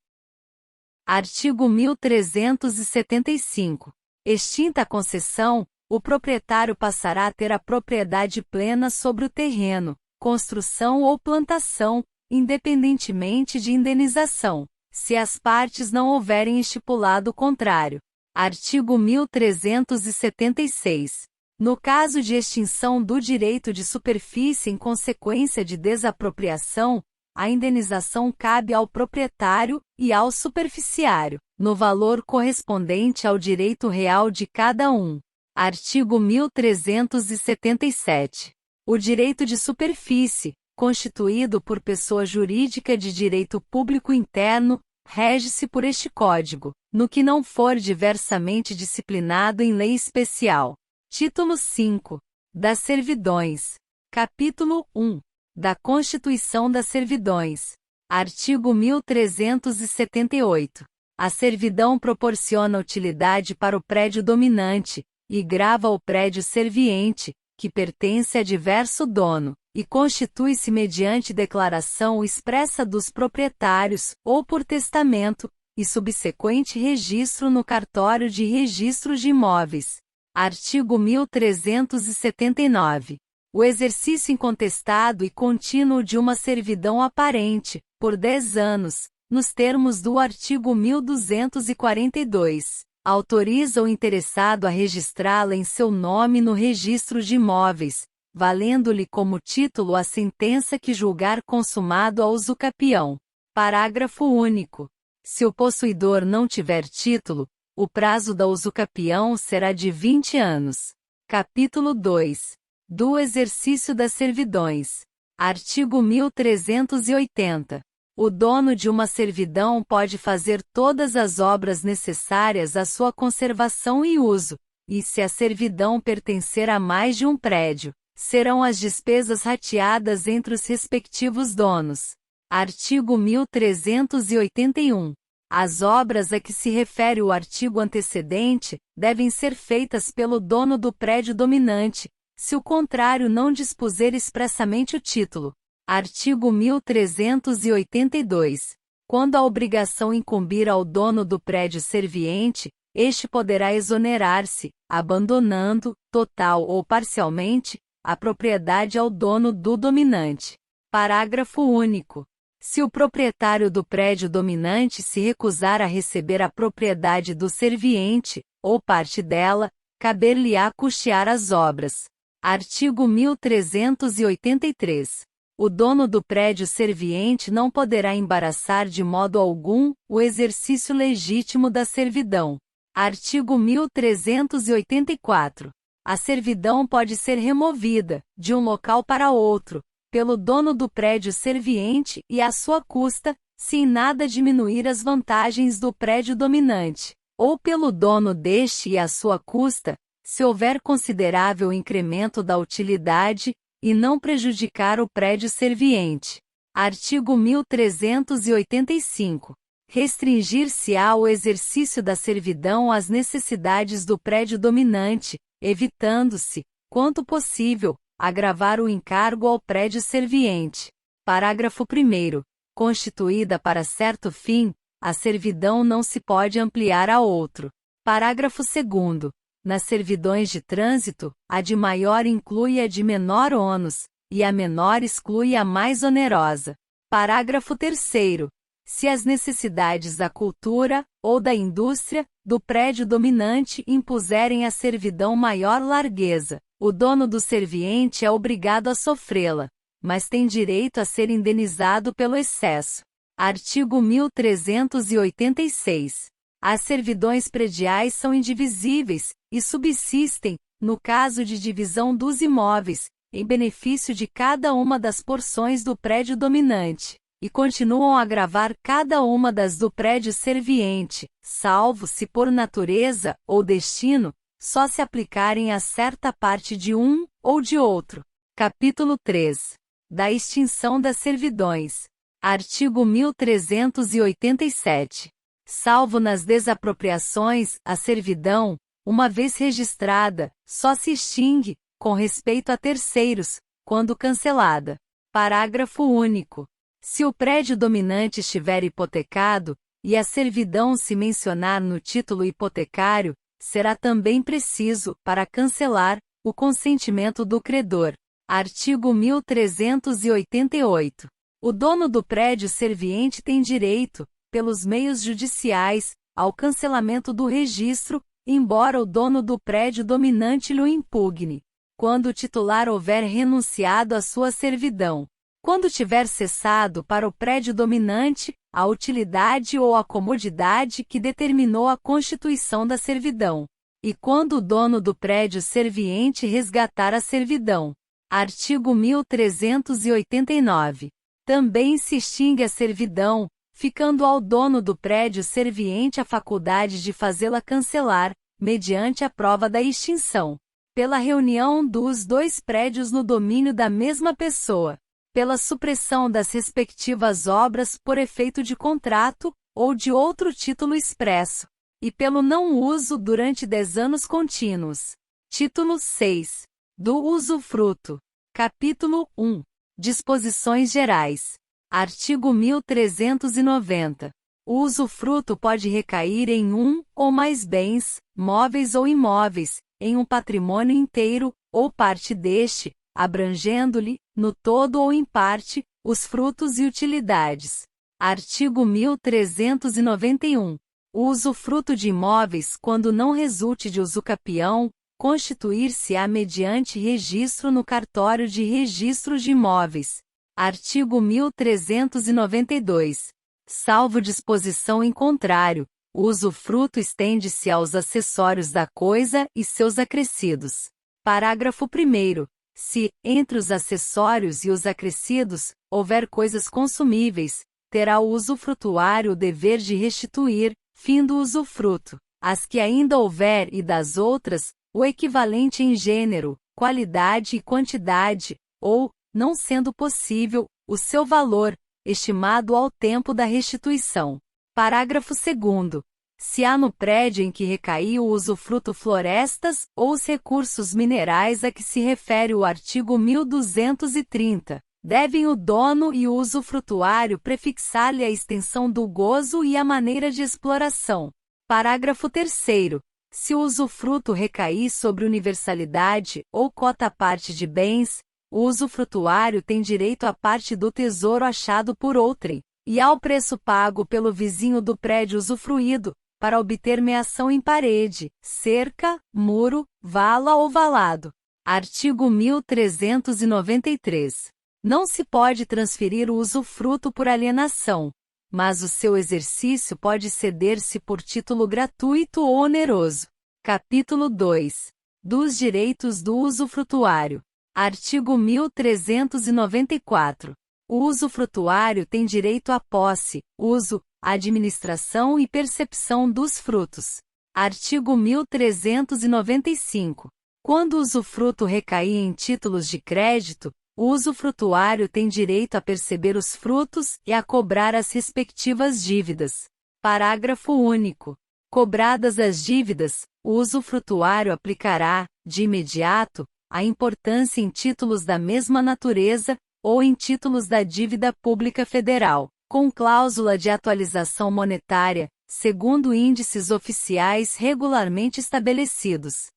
Artigo 1375. Extinta a concessão, o proprietário passará a ter a propriedade plena sobre o terreno, construção ou plantação, independentemente de indenização, se as partes não houverem estipulado o contrário. Artigo 1376. No caso de extinção do direito de superfície em consequência de desapropriação, a indenização cabe ao proprietário e ao superficiário, no valor correspondente ao direito real de cada um. Artigo 1377. O direito de superfície, constituído por pessoa jurídica de direito público interno, rege-se por este Código, no que não for diversamente disciplinado em lei especial. Título 5. Das servidões. Capítulo 1. Da Constituição das servidões. Artigo 1378. A servidão proporciona utilidade para o prédio dominante, e grava o prédio serviente, que pertence a diverso dono, e constitui-se mediante declaração expressa dos proprietários, ou por testamento, e subsequente registro no cartório de registros de imóveis. Artigo 1379. O exercício incontestado e contínuo de uma servidão aparente, por 10 anos, nos termos do artigo 1242, autoriza o interessado a registrá-la em seu nome no registro de imóveis, valendo-lhe como título a sentença que julgar consumado a usucapião. Parágrafo único. Se o possuidor não tiver título, o prazo da usucapião será de 20 anos. Capítulo 2. Do exercício das servidões. Artigo 1380. O dono de uma servidão pode fazer todas as obras necessárias à sua conservação e uso, e se a servidão pertencer a mais de um prédio, serão as despesas rateadas entre os respectivos donos. Artigo 1381. As obras a que se refere o artigo antecedente devem ser feitas pelo dono do prédio dominante, se o contrário não dispuser expressamente o título. Artigo 1382. Quando a obrigação incumbir ao dono do prédio serviente, este poderá exonerar-se, abandonando, total ou parcialmente, a propriedade ao dono do dominante. Parágrafo único. Se o proprietário do prédio dominante se recusar a receber a propriedade do serviente, ou parte dela, caber-lhe-á custear as obras. Artigo 1383. O dono do prédio serviente não poderá embaraçar de modo algum o exercício legítimo da servidão. Artigo 1384. A servidão pode ser removida, de um local para outro, pelo dono do prédio serviente e à sua custa, se em nada diminuir as vantagens do prédio dominante, ou pelo dono deste e à sua custa, se houver considerável incremento da utilidade, e não prejudicar o prédio serviente. Artigo 1385. Restringir-se-á o exercício da servidão às necessidades do prédio dominante, evitando-se, quanto possível, agravar o encargo ao prédio serviente. Parágrafo 1º. Constituída para certo fim, a servidão não se pode ampliar a outro. Parágrafo 2º. Nas servidões de trânsito, a de maior inclui a de menor ônus, e a menor exclui a mais onerosa. Parágrafo 3º. Se as necessidades da cultura, ou da indústria, do prédio dominante impuserem à servidão maior largueza, o dono do serviente é obrigado a sofrê-la, mas tem direito a ser indenizado pelo excesso. Artigo 1386. As servidões prediais são indivisíveis, e subsistem, no caso de divisão dos imóveis, em benefício de cada uma das porções do prédio dominante, e continuam a gravar cada uma das do prédio serviente, salvo se por natureza, ou destino, só se aplicarem a certa parte de um, ou de outro. Capítulo 3. Da extinção das servidões. Artigo 1387. Salvo nas desapropriações, a servidão, uma vez registrada, só se extingue, com respeito a terceiros, quando cancelada. Parágrafo único. Se o prédio dominante estiver hipotecado, e a servidão se mencionar no título hipotecário, será também preciso, para cancelar, o consentimento do credor. Artigo 1388. O dono do prédio serviente tem direito, pelos meios judiciais, ao cancelamento do registro, embora o dono do prédio dominante lhe impugne, quando o titular houver renunciado à sua servidão. Quando tiver cessado para o prédio dominante, a utilidade ou a comodidade que determinou a constituição da servidão. E quando o dono do prédio serviente resgatar a servidão. Artigo 1389. Também se extingue a servidão, ficando ao dono do prédio serviente a faculdade de fazê-la cancelar, mediante a prova da extinção, pela reunião dos dois prédios no domínio da mesma pessoa, pela supressão das respectivas obras por efeito de contrato, ou de outro título expresso, e pelo não uso durante 10 anos contínuos. Título 6. Do usufruto. Capítulo 1. Disposições gerais. Artigo 1390. O usufruto pode recair em um ou mais bens, móveis ou imóveis, em um patrimônio inteiro, ou parte deste, abrangendo-lhe, no todo ou em parte, os frutos e utilidades. Artigo 1391. O usufruto de imóveis, quando não resulte de usucapião, constituir-se-á mediante registro no cartório de registro de imóveis. Artigo 1392. Salvo disposição em contrário, o usufruto estende-se aos acessórios da coisa e seus acrescidos. Parágrafo 1º. Se, entre os acessórios e os acrescidos, houver coisas consumíveis, terá o usufrutuário o dever de restituir, fim do usufruto, as que ainda houver e das outras, o equivalente em gênero, qualidade e quantidade, ou, não sendo possível, o seu valor, estimado ao tempo da restituição. Parágrafo 2º. Se há no prédio em que recaiu o usufruto florestas ou os recursos minerais a que se refere o artigo 1230, devem o dono e o usufrutuário prefixar-lhe a extensão do gozo e a maneira de exploração. Parágrafo 3º. Se o usufruto recair sobre universalidade ou cota-parte de bens, o usufrutuário tem direito à parte do tesouro achado por outrem, e ao preço pago pelo vizinho do prédio usufruído, para obter meação em parede, cerca, muro, vala ou valado. Artigo 1393. Não se pode transferir o usufruto por alienação, mas o seu exercício pode ceder-se por título gratuito ou oneroso. Capítulo 2. Dos direitos do usufrutuário. Artigo 1394. O usufrutuário tem direito à posse, uso, administração e percepção dos frutos. Artigo 1395. Quando o usufruto recair em títulos de crédito, o usufrutuário tem direito a perceber os frutos e a cobrar as respectivas dívidas. Parágrafo único. Cobradas as dívidas, o usufrutuário aplicará, de imediato, a importância em títulos da mesma natureza, ou em títulos da dívida pública federal, com cláusula de atualização monetária, segundo índices oficiais regularmente estabelecidos.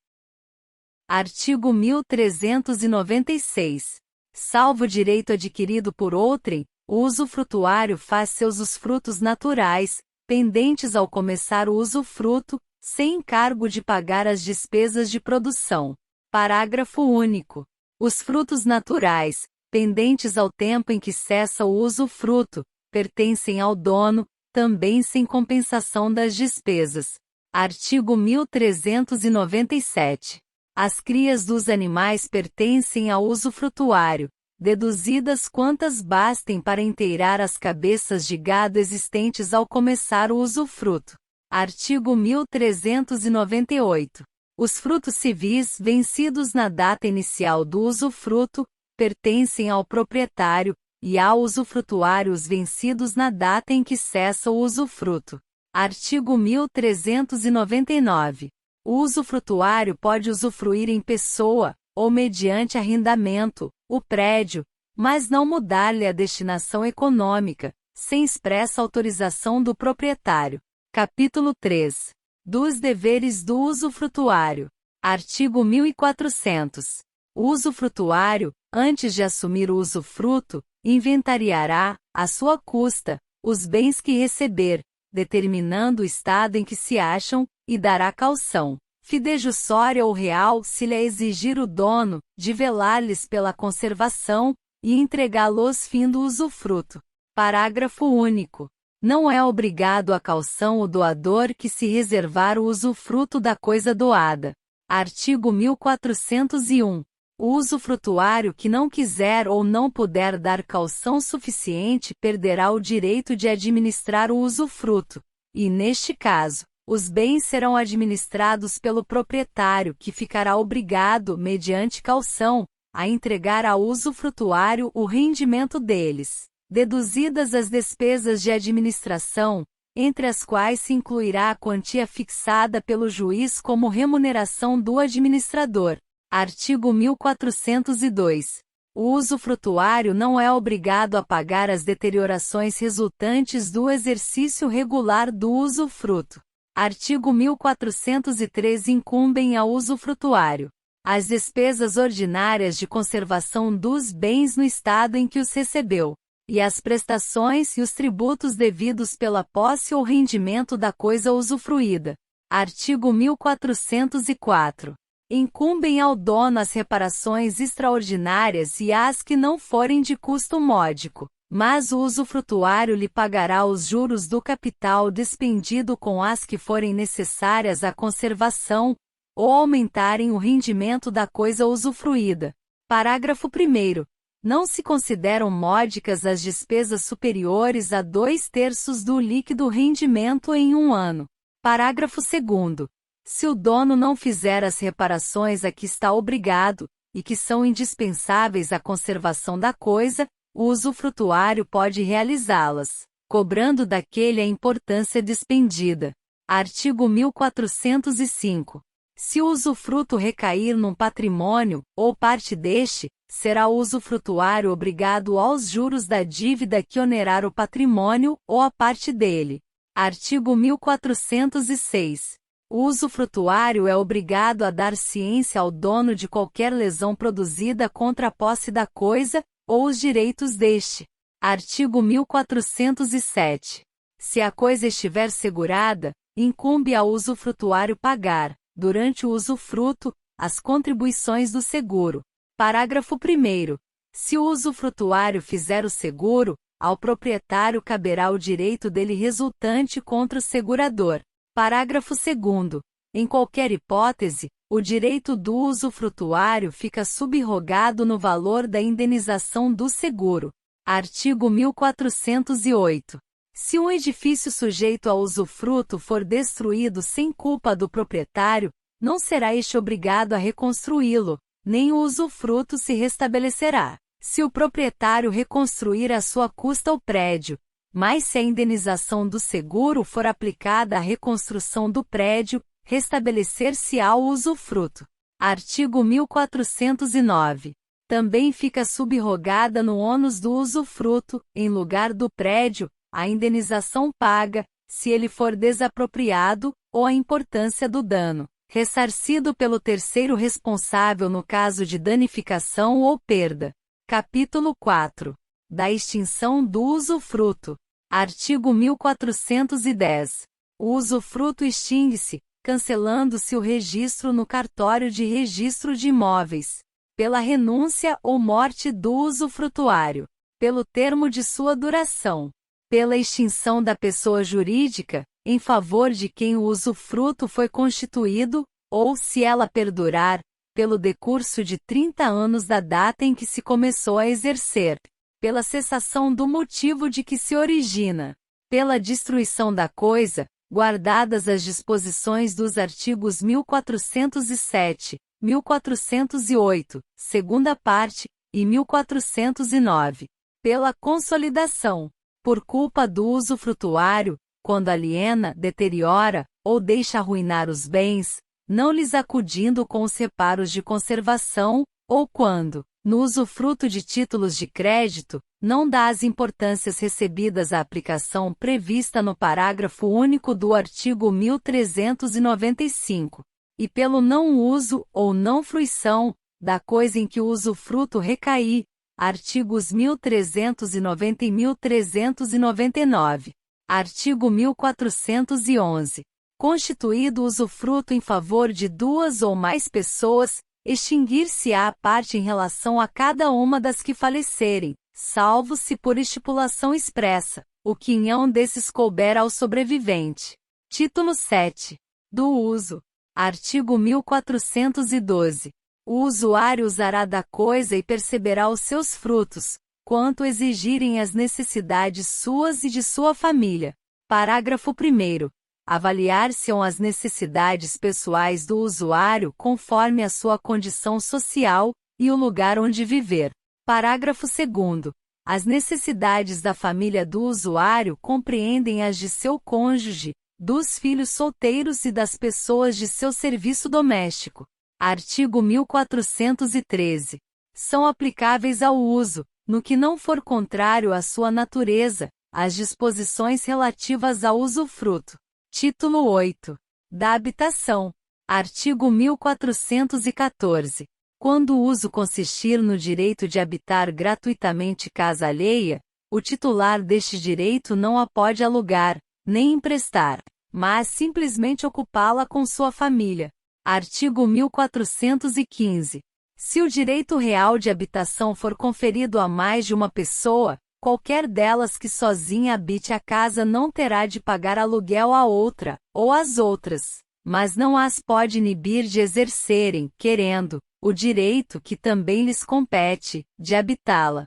Artigo 1396. Salvo direito adquirido por outrem, o usufrutuário faz seus usufrutos naturais, pendentes ao começar o usufruto, sem encargo de pagar as despesas de produção. Parágrafo único. Os frutos naturais, pendentes ao tempo em que cessa o usufruto, pertencem ao dono, também sem compensação das despesas. Artigo 1397. As crias dos animais pertencem ao usufrutuário, deduzidas quantas bastem para inteirar as cabeças de gado existentes ao começar o usufruto. Artigo 1398. Os frutos civis vencidos na data inicial do usufruto, pertencem ao proprietário, e ao usufrutuário os vencidos na data em que cessa o usufruto. Artigo 1399. O usufrutuário pode usufruir em pessoa, ou mediante arrendamento, o prédio, mas não mudar-lhe a destinação econômica, sem expressa autorização do proprietário. Capítulo 3. Dos deveres do usufrutuário. Artigo 1400. O usufrutuário, antes de assumir o usufruto, inventariará, à sua custa, os bens que receber, determinando o estado em que se acham, e dará caução, fidejussória ou real se lhe exigir o dono, de velar-lhes pela conservação, e entregá-los fim do usufruto. Parágrafo único. Não é obrigado à caução o doador que se reservar o usufruto da coisa doada. Artigo 1401. O usufrutuário que não quiser ou não puder dar caução suficiente perderá o direito de administrar o usufruto, e neste caso, os bens serão administrados pelo proprietário que ficará obrigado, mediante caução, a entregar ao usufrutuário o rendimento deles, deduzidas as despesas de administração, entre as quais se incluirá a quantia fixada pelo juiz como remuneração do administrador. Artigo 1402. O usufrutuário não é obrigado a pagar as deteriorações resultantes do exercício regular do usufruto. Artigo 1403. Incumbem ao usufrutuário as despesas ordinárias de conservação dos bens no estado em que os recebeu, e as prestações e os tributos devidos pela posse ou rendimento da coisa usufruída. Artigo 1404. Incumbem ao dono as reparações extraordinárias e as que não forem de custo módico, mas o usufrutuário lhe pagará os juros do capital despendido com as que forem necessárias à conservação, ou aumentarem o rendimento da coisa usufruída. Parágrafo 1º. Não se consideram módicas as despesas superiores a 2/3 do líquido rendimento em um ano. Parágrafo 2º. Se o dono não fizer as reparações a que está obrigado, e que são indispensáveis à conservação da coisa, o usufrutuário pode realizá-las, cobrando daquele a importância despendida. Artigo 1405. Se o usufruto recair num patrimônio, ou parte deste, será o usufrutuário obrigado aos juros da dívida que onerar o patrimônio, ou a parte dele. Artigo 1406. O usufrutuário é obrigado a dar ciência ao dono de qualquer lesão produzida contra a posse da coisa, ou os direitos deste. Artigo 1407. Se a coisa estiver segurada, incumbe ao usufrutuário pagar, durante o usufruto, as contribuições do seguro. Parágrafo 1º. Se o usufrutuário fizer o seguro, ao proprietário caberá o direito dele resultante contra o segurador. Parágrafo 2º. Em qualquer hipótese, o direito do usufrutuário fica subrogado no valor da indenização do seguro. Artigo 1408. Se um edifício sujeito a usufruto for destruído sem culpa do proprietário, não será este obrigado a reconstruí-lo, nem o usufruto se restabelecerá, se o proprietário reconstruir à sua custa o prédio, mas se a indenização do seguro for aplicada à reconstrução do prédio, restabelecer-se-á o usufruto. Artigo 1409. Também fica subrogada no ônus do usufruto, em lugar do prédio, a indenização paga, se ele for desapropriado, ou a importância do dano, ressarcido pelo terceiro responsável no caso de danificação ou perda. Capítulo 4. Da extinção do usufruto. Artigo 1410. O usufruto extingue-se, cancelando-se o registro no cartório de registro de imóveis, pela renúncia ou morte do usufrutuário, pelo termo de sua duração, pela extinção da pessoa jurídica, em favor de quem o usufruto foi constituído, ou, se ela perdurar, pelo decurso de 30 anos da data em que se começou a exercer, pela cessação do motivo de que se origina, pela destruição da coisa, guardadas as disposições dos artigos 1407, 1408, segunda parte, e 1409, pela consolidação, por culpa do usufrutuário, quando aliena, deteriora, ou deixa arruinar os bens, não lhes acudindo com os reparos de conservação, ou quando, no usufruto de títulos de crédito, não dá as importâncias recebidas à aplicação prevista no parágrafo único do artigo 1395, e pelo não uso ou não fruição da coisa em que o usufruto recair, artigos 1390 e 1399. Artigo 1411. Constituído usufruto em favor de duas ou mais pessoas, extinguir-se-á a parte em relação a cada uma das que falecerem, salvo se por estipulação expressa, o quinhão desses couber ao sobrevivente. Título 7. Do uso. Artigo 1412. O usuário usará da coisa e perceberá os seus frutos, quanto exigirem as necessidades suas e de sua família. Parágrafo 1º. Avaliar-se-ão as necessidades pessoais do usuário conforme a sua condição social e o lugar onde viver. Parágrafo 2º. As necessidades da família do usuário compreendem as de seu cônjuge, dos filhos solteiros e das pessoas de seu serviço doméstico. Artigo 1413. São aplicáveis ao uso, no que não for contrário à sua natureza, as disposições relativas ao usufruto. Título 8. Da habitação. Artigo 1414. Quando o uso consistir no direito de habitar gratuitamente casa alheia, o titular deste direito não a pode alugar, nem emprestar, mas simplesmente ocupá-la com sua família. Artigo 1415. Se o direito real de habitação for conferido a mais de uma pessoa, qualquer delas que sozinha habite a casa não terá de pagar aluguel à outra, ou às outras, mas não as pode inibir de exercerem, querendo, o direito que também lhes compete, de habitá-la.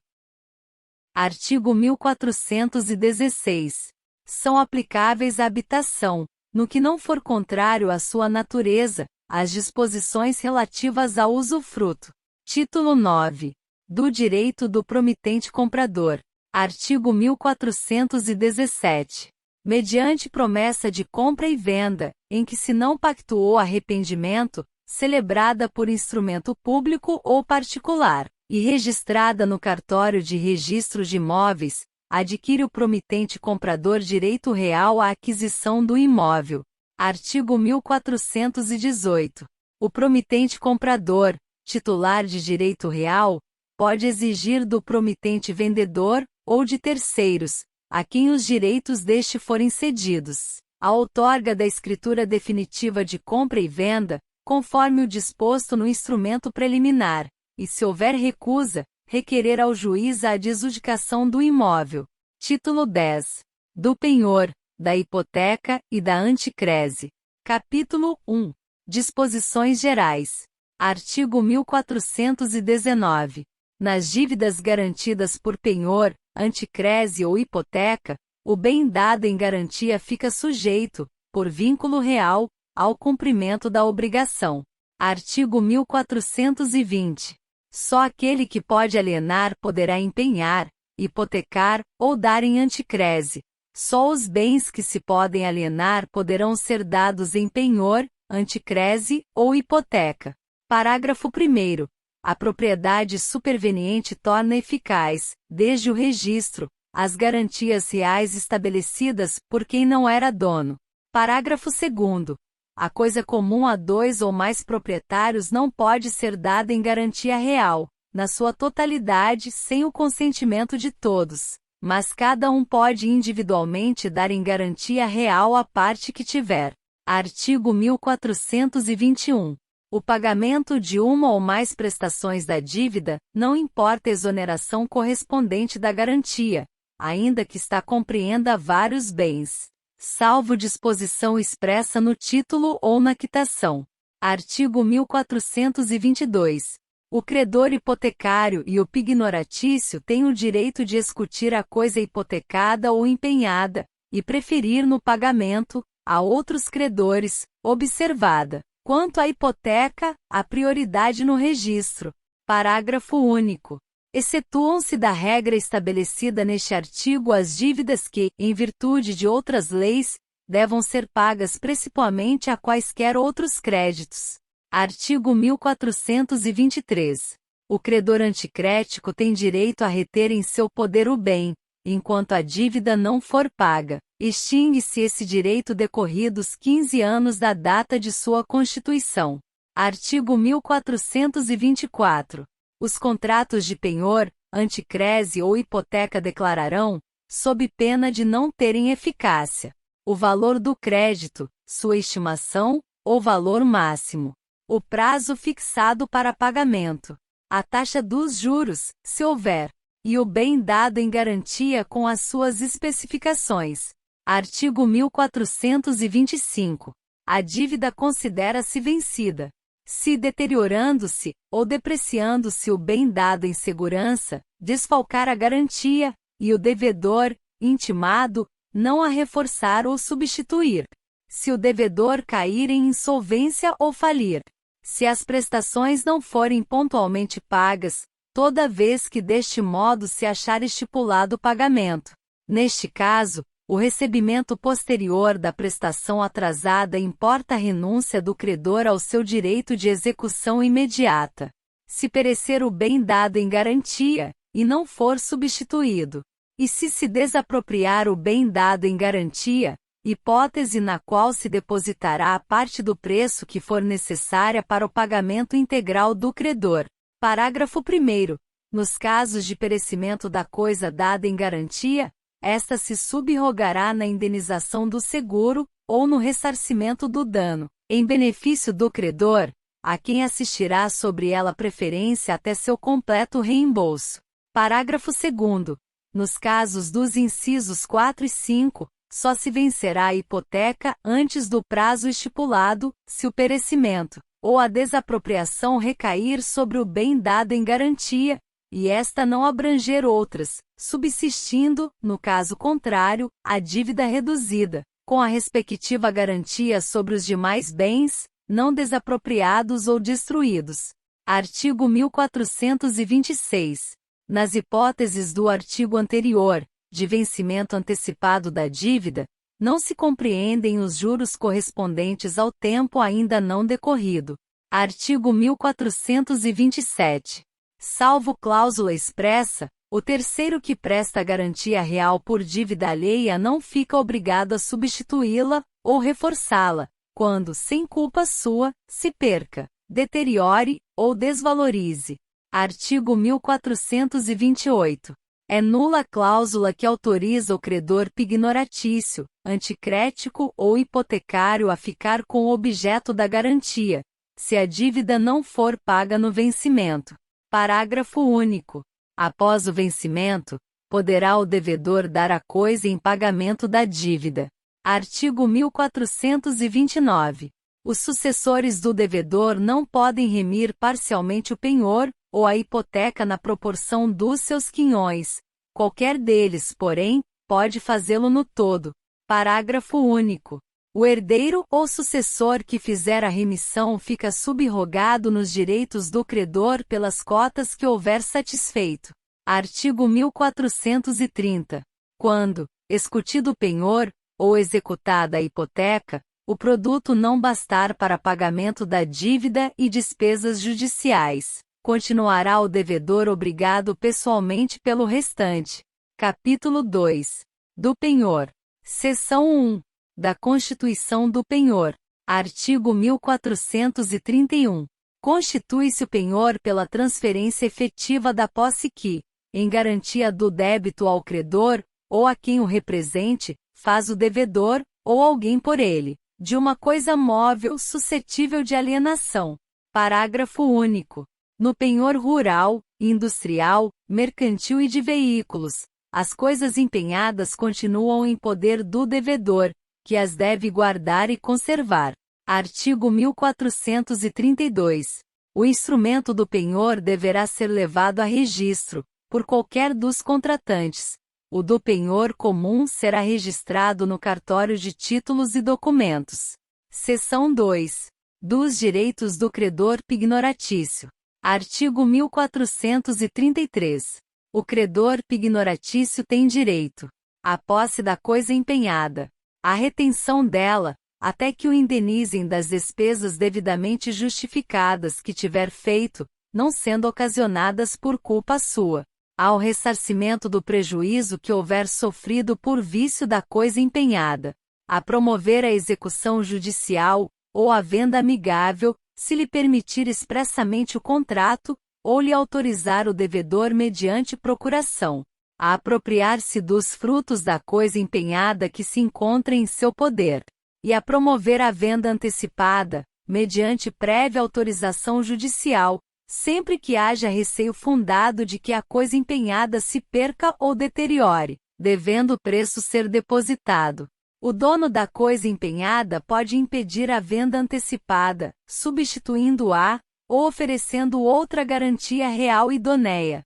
Artigo 1416. São aplicáveis à habitação, no que não for contrário à sua natureza, as disposições relativas ao usufruto. Título 9. Do direito do promitente comprador. Artigo 1417. Mediante promessa de compra e venda, em que se não pactuou arrependimento, celebrada por instrumento público ou particular, e registrada no cartório de registro de imóveis, adquire o promitente comprador direito real à aquisição do imóvel. Artigo 1418. O promitente comprador, titular de direito real, pode exigir do promitente vendedor, ou de terceiros, a quem os direitos deste forem cedidos, a outorga da escritura definitiva de compra e venda, conforme o disposto no instrumento preliminar, e se houver recusa, requerer ao juiz a adjudicação do imóvel. Título 10. Do penhor, da hipoteca e da anticrese. Capítulo 1. Disposições gerais. Artigo 1419. Nas dívidas garantidas por penhor, anticrese ou hipoteca, o bem dado em garantia fica sujeito, por vínculo real, ao cumprimento da obrigação. Artigo 1420. Só aquele que pode alienar poderá empenhar, hipotecar ou dar em anticrese. Só os bens que se podem alienar poderão ser dados em penhor, anticrese ou hipoteca. Parágrafo 1º. A propriedade superveniente torna eficaz, desde o registro, as garantias reais estabelecidas por quem não era dono. Parágrafo 2º. A coisa comum a dois ou mais proprietários não pode ser dada em garantia real, na sua totalidade sem o consentimento de todos, mas cada um pode individualmente dar em garantia real a parte que tiver. Artigo 1421. O pagamento de uma ou mais prestações da dívida, não importa a exoneração correspondente da garantia, ainda que esta compreenda vários bens, salvo disposição expressa no título ou na quitação. Artigo 1422. O credor hipotecário e o pignoratício têm o direito de excutir a coisa hipotecada ou empenhada, e preferir no pagamento, a outros credores, observada, quanto à hipoteca, a prioridade no registro. Parágrafo único. Excetuam-se da regra estabelecida neste artigo as dívidas que, em virtude de outras leis, devam ser pagas principalmente a quaisquer outros créditos. Artigo 1423. O credor anticrético tem direito a reter em seu poder o bem, enquanto a dívida não for paga. Extingue-se esse direito decorridos 15 anos da data de sua constituição. Artigo 1424. Os contratos de penhor, anticrese ou hipoteca declararão, sob pena de não terem eficácia, o valor do crédito, sua estimação, ou valor máximo, o prazo fixado para pagamento, a taxa dos juros, se houver, e o bem dado em garantia com as suas especificações. Artigo 1425. A dívida considera-se vencida, se deteriorando-se, ou depreciando-se o bem dado em segurança, desfalcar a garantia, e o devedor, intimado, não a reforçar ou substituir. Se o devedor cair em insolvência ou falir. Se as prestações não forem pontualmente pagas, toda vez que deste modo se achar estipulado o pagamento. Neste caso, o recebimento posterior da prestação atrasada importa a renúncia do credor ao seu direito de execução imediata. Se perecer o bem dado em garantia, e não for substituído, e se desapropriar o bem dado em garantia, hipótese na qual se depositará a parte do preço que for necessária para o pagamento integral do credor. Parágrafo 1º. Nos casos de perecimento da coisa dada em garantia, esta se subrogará na indenização do seguro, ou no ressarcimento do dano, em benefício do credor, a quem assistirá sobre ela preferência até seu completo reembolso. Parágrafo 2º. Nos casos dos incisos 4 e 5, só se vencerá a hipoteca antes do prazo estipulado, se o perecimento, ou a desapropriação recair sobre o bem dado em garantia, e esta não abranger outras, subsistindo, no caso contrário, a dívida reduzida, com a respectiva garantia sobre os demais bens, não desapropriados ou destruídos. Artigo 1426. Nas hipóteses do artigo anterior, de vencimento antecipado da dívida, não se compreendem os juros correspondentes ao tempo ainda não decorrido. Artigo 1427. Salvo cláusula expressa, o terceiro que presta garantia real por dívida alheia não fica obrigado a substituí-la ou reforçá-la, quando, sem culpa sua, se perca, deteriore ou desvalorize. Artigo 1428. É nula a cláusula que autoriza o credor pignoratício, anticrético ou hipotecário a ficar com o objeto da garantia, se a dívida não for paga no vencimento. Parágrafo único. Após o vencimento, poderá o devedor dar a coisa em pagamento da dívida. Artigo 1429. Os sucessores do devedor não podem remir parcialmente o penhor ou a hipoteca na proporção dos seus quinhões. Qualquer deles, porém, pode fazê-lo no todo. Parágrafo único. O herdeiro ou sucessor que fizer a remissão fica subrogado nos direitos do credor pelas cotas que houver satisfeito. Artigo 1430. Quando, excutido o penhor, ou executada a hipoteca, o produto não bastar para pagamento da dívida e despesas judiciais, continuará o devedor obrigado pessoalmente pelo restante. Capítulo 2. Do penhor. Seção 1. Da Constituição do penhor. Artigo 1431. Constitui-se o penhor pela transferência efetiva da posse que, em garantia do débito ao credor, ou a quem o represente, faz o devedor, ou alguém por ele, de uma coisa móvel suscetível de alienação. Parágrafo único. No penhor rural, industrial, mercantil e de veículos, as coisas empenhadas continuam em poder do devedor, que as deve guardar e conservar. Artigo 1432. O instrumento do penhor deverá ser levado a registro, por qualquer dos contratantes. O do penhor comum será registrado no cartório de títulos e documentos. Seção 2. Dos direitos do credor pignoratício. Artigo 1433. O credor pignoratício tem direito à posse da coisa empenhada, a retenção dela, até que o indenizem das despesas devidamente justificadas que tiver feito, não sendo ocasionadas por culpa sua, ao ressarcimento do prejuízo que houver sofrido por vício da coisa empenhada, a promover a execução judicial, ou a venda amigável, se lhe permitir expressamente o contrato, ou lhe autorizar o devedor mediante procuração, a apropriar-se dos frutos da coisa empenhada que se encontra em seu poder, e a promover a venda antecipada, mediante prévia autorização judicial, sempre que haja receio fundado de que a coisa empenhada se perca ou deteriore, devendo o preço ser depositado. O dono da coisa empenhada pode impedir a venda antecipada, substituindo-a, ou oferecendo outra garantia real idônea.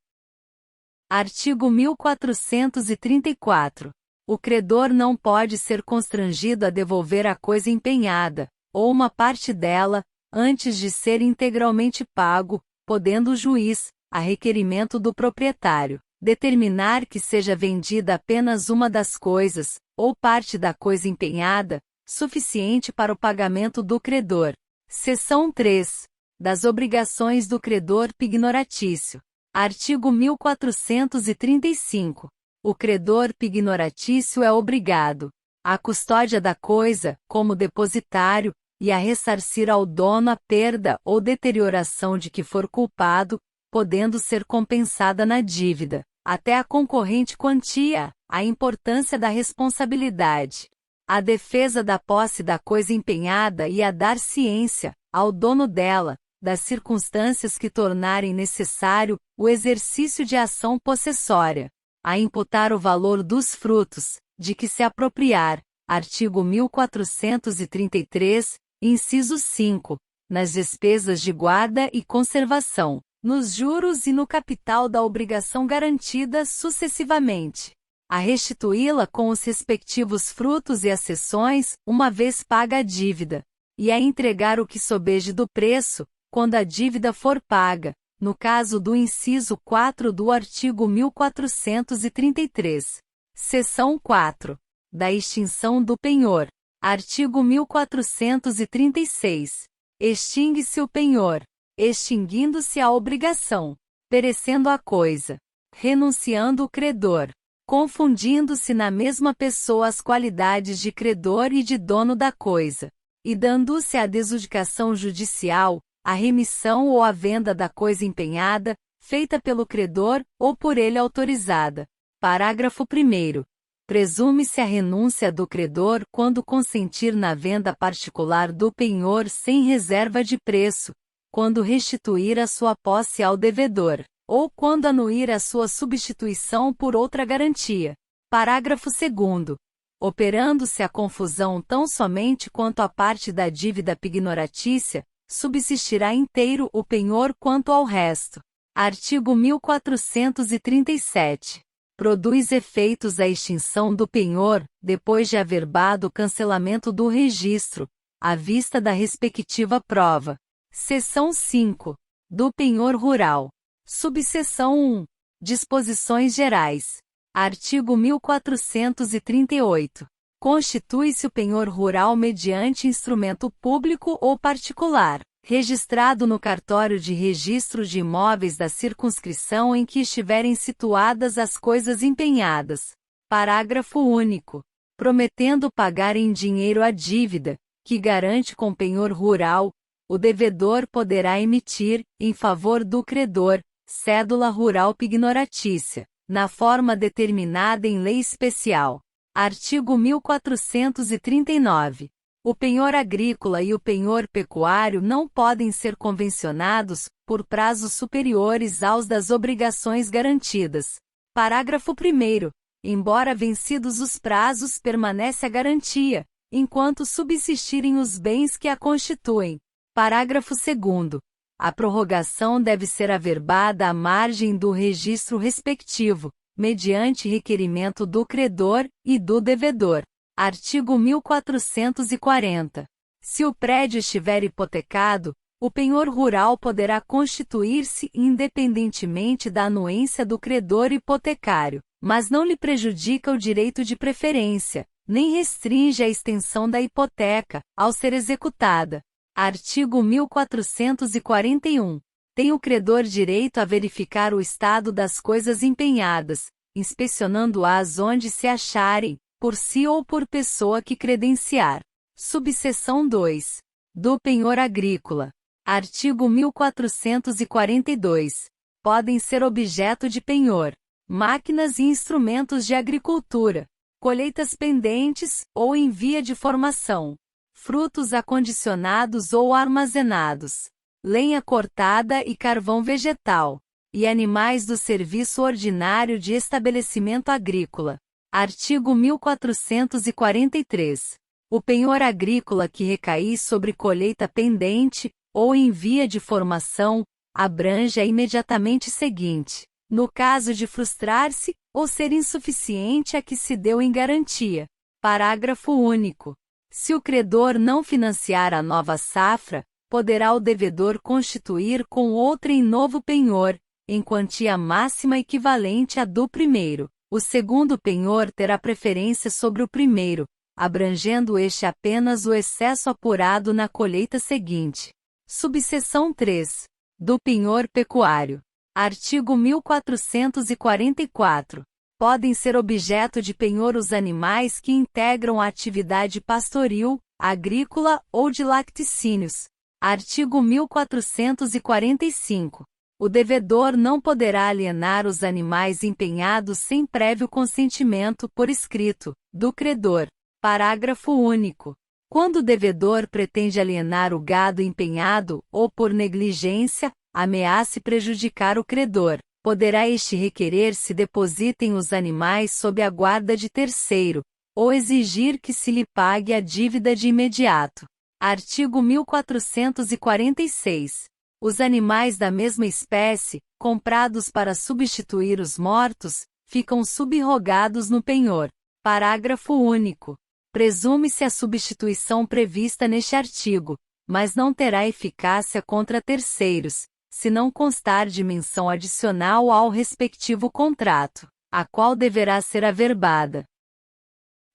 Artigo 1434. O credor não pode ser constrangido a devolver a coisa empenhada, ou uma parte dela, antes de ser integralmente pago, podendo o juiz, a requerimento do proprietário, determinar que seja vendida apenas uma das coisas, ou parte da coisa empenhada, suficiente para o pagamento do credor. Seção 3. Das obrigações do credor pignoratício. Artigo 1435. O credor pignoratício é obrigado à custódia da coisa, como depositário, e a ressarcir ao dono a perda ou deterioração de que for culpado, podendo ser compensada na dívida, até a concorrente quantia, a importância da responsabilidade, a defesa da posse da coisa empenhada e a dar ciência, ao dono dela, das circunstâncias que tornarem necessário o exercício de ação possessória, a imputar o valor dos frutos, de que se apropriar. Artigo 1433, inciso 5, nas despesas de guarda e conservação, nos juros e no capital da obrigação garantida sucessivamente, a restituí-la com os respectivos frutos e accessões, uma vez paga a dívida, e a entregar o que sobeje do preço, quando a dívida for paga, no caso do inciso 4 do artigo 1433. Seção 4. Da extinção do penhor. Artigo 1436. Extingue-se o penhor, extinguindo-se a obrigação, perecendo a coisa, renunciando o credor, confundindo-se na mesma pessoa as qualidades de credor e de dono da coisa, e dando-se à desudicação judicial, a remissão ou a venda da coisa empenhada, feita pelo credor ou por ele autorizada. Parágrafo 1º. Presume-se a renúncia do credor quando consentir na venda particular do penhor sem reserva de preço, quando restituir a sua posse ao devedor, ou quando anuir a sua substituição por outra garantia. Parágrafo 2º. Operando-se a confusão tão somente quanto a parte da dívida pignoratícia, subsistirá inteiro o penhor quanto ao resto. Artigo 1437. Produz efeitos a extinção do penhor, depois de averbado o cancelamento do registro, à vista da respectiva prova. Seção 5. Do penhor rural. Subseção 1. Disposições gerais. Artigo 1438. Constitui-se o penhor rural mediante instrumento público ou particular, registrado no cartório de registro de imóveis da circunscrição em que estiverem situadas as coisas empenhadas. Parágrafo único. Prometendo pagar em dinheiro a dívida, que garante com penhor rural, o devedor poderá emitir, em favor do credor, cédula rural pignoratícia, na forma determinada em lei especial. Artigo 1439. O penhor agrícola e o penhor pecuário não podem ser convencionados, por prazos superiores aos das obrigações garantidas. Parágrafo 1º. Embora vencidos os prazos, permanece a garantia, enquanto subsistirem os bens que a constituem. Parágrafo 2º. A prorrogação deve ser averbada à margem do registro respectivo, mediante requerimento do credor e do devedor. Artigo 1440. Se o prédio estiver hipotecado, o penhor rural poderá constituir-se independentemente da anuência do credor hipotecário, mas não lhe prejudica o direito de preferência, nem restringe a extensão da hipoteca, ao ser executada. Artigo 1441. Tem o credor direito a verificar o estado das coisas empenhadas, inspecionando-as onde se acharem, por si ou por pessoa que credenciar. Subseção 2. Do penhor agrícola. Artigo 1442. Podem ser objeto de penhor máquinas e instrumentos de agricultura, colheitas pendentes, ou em via de formação, frutos acondicionados ou armazenados, lenha cortada e carvão vegetal, e animais do serviço ordinário de estabelecimento agrícola. Artigo 1443. O penhor agrícola que recair sobre colheita pendente, ou em via de formação, abrange a imediatamente seguinte, no caso de frustrar-se, ou ser insuficiente a que se deu em garantia. Parágrafo único. Se o credor não financiar a nova safra, poderá o devedor constituir com outra em novo penhor, em quantia máxima equivalente à do primeiro. O segundo penhor terá preferência sobre o primeiro, abrangendo este apenas o excesso apurado na colheita seguinte. Subseção 3. Do penhor pecuário. Artigo 1444. Podem ser objeto de penhor os animais que integram a atividade pastoril, agrícola ou de laticínios. Artigo 1445. O devedor não poderá alienar os animais empenhados sem prévio consentimento por escrito do credor. Parágrafo único. Quando o devedor pretende alienar o gado empenhado, ou por negligência, ameace prejudicar o credor, poderá este requerer se depositem os animais sob a guarda de terceiro, ou exigir que se lhe pague a dívida de imediato. Artigo 1446. Os animais da mesma espécie, comprados para substituir os mortos, ficam subrogados no penhor. Parágrafo único. Presume-se a substituição prevista neste artigo, mas não terá eficácia contra terceiros, se não constar de menção adicional ao respectivo contrato, a qual deverá ser averbada.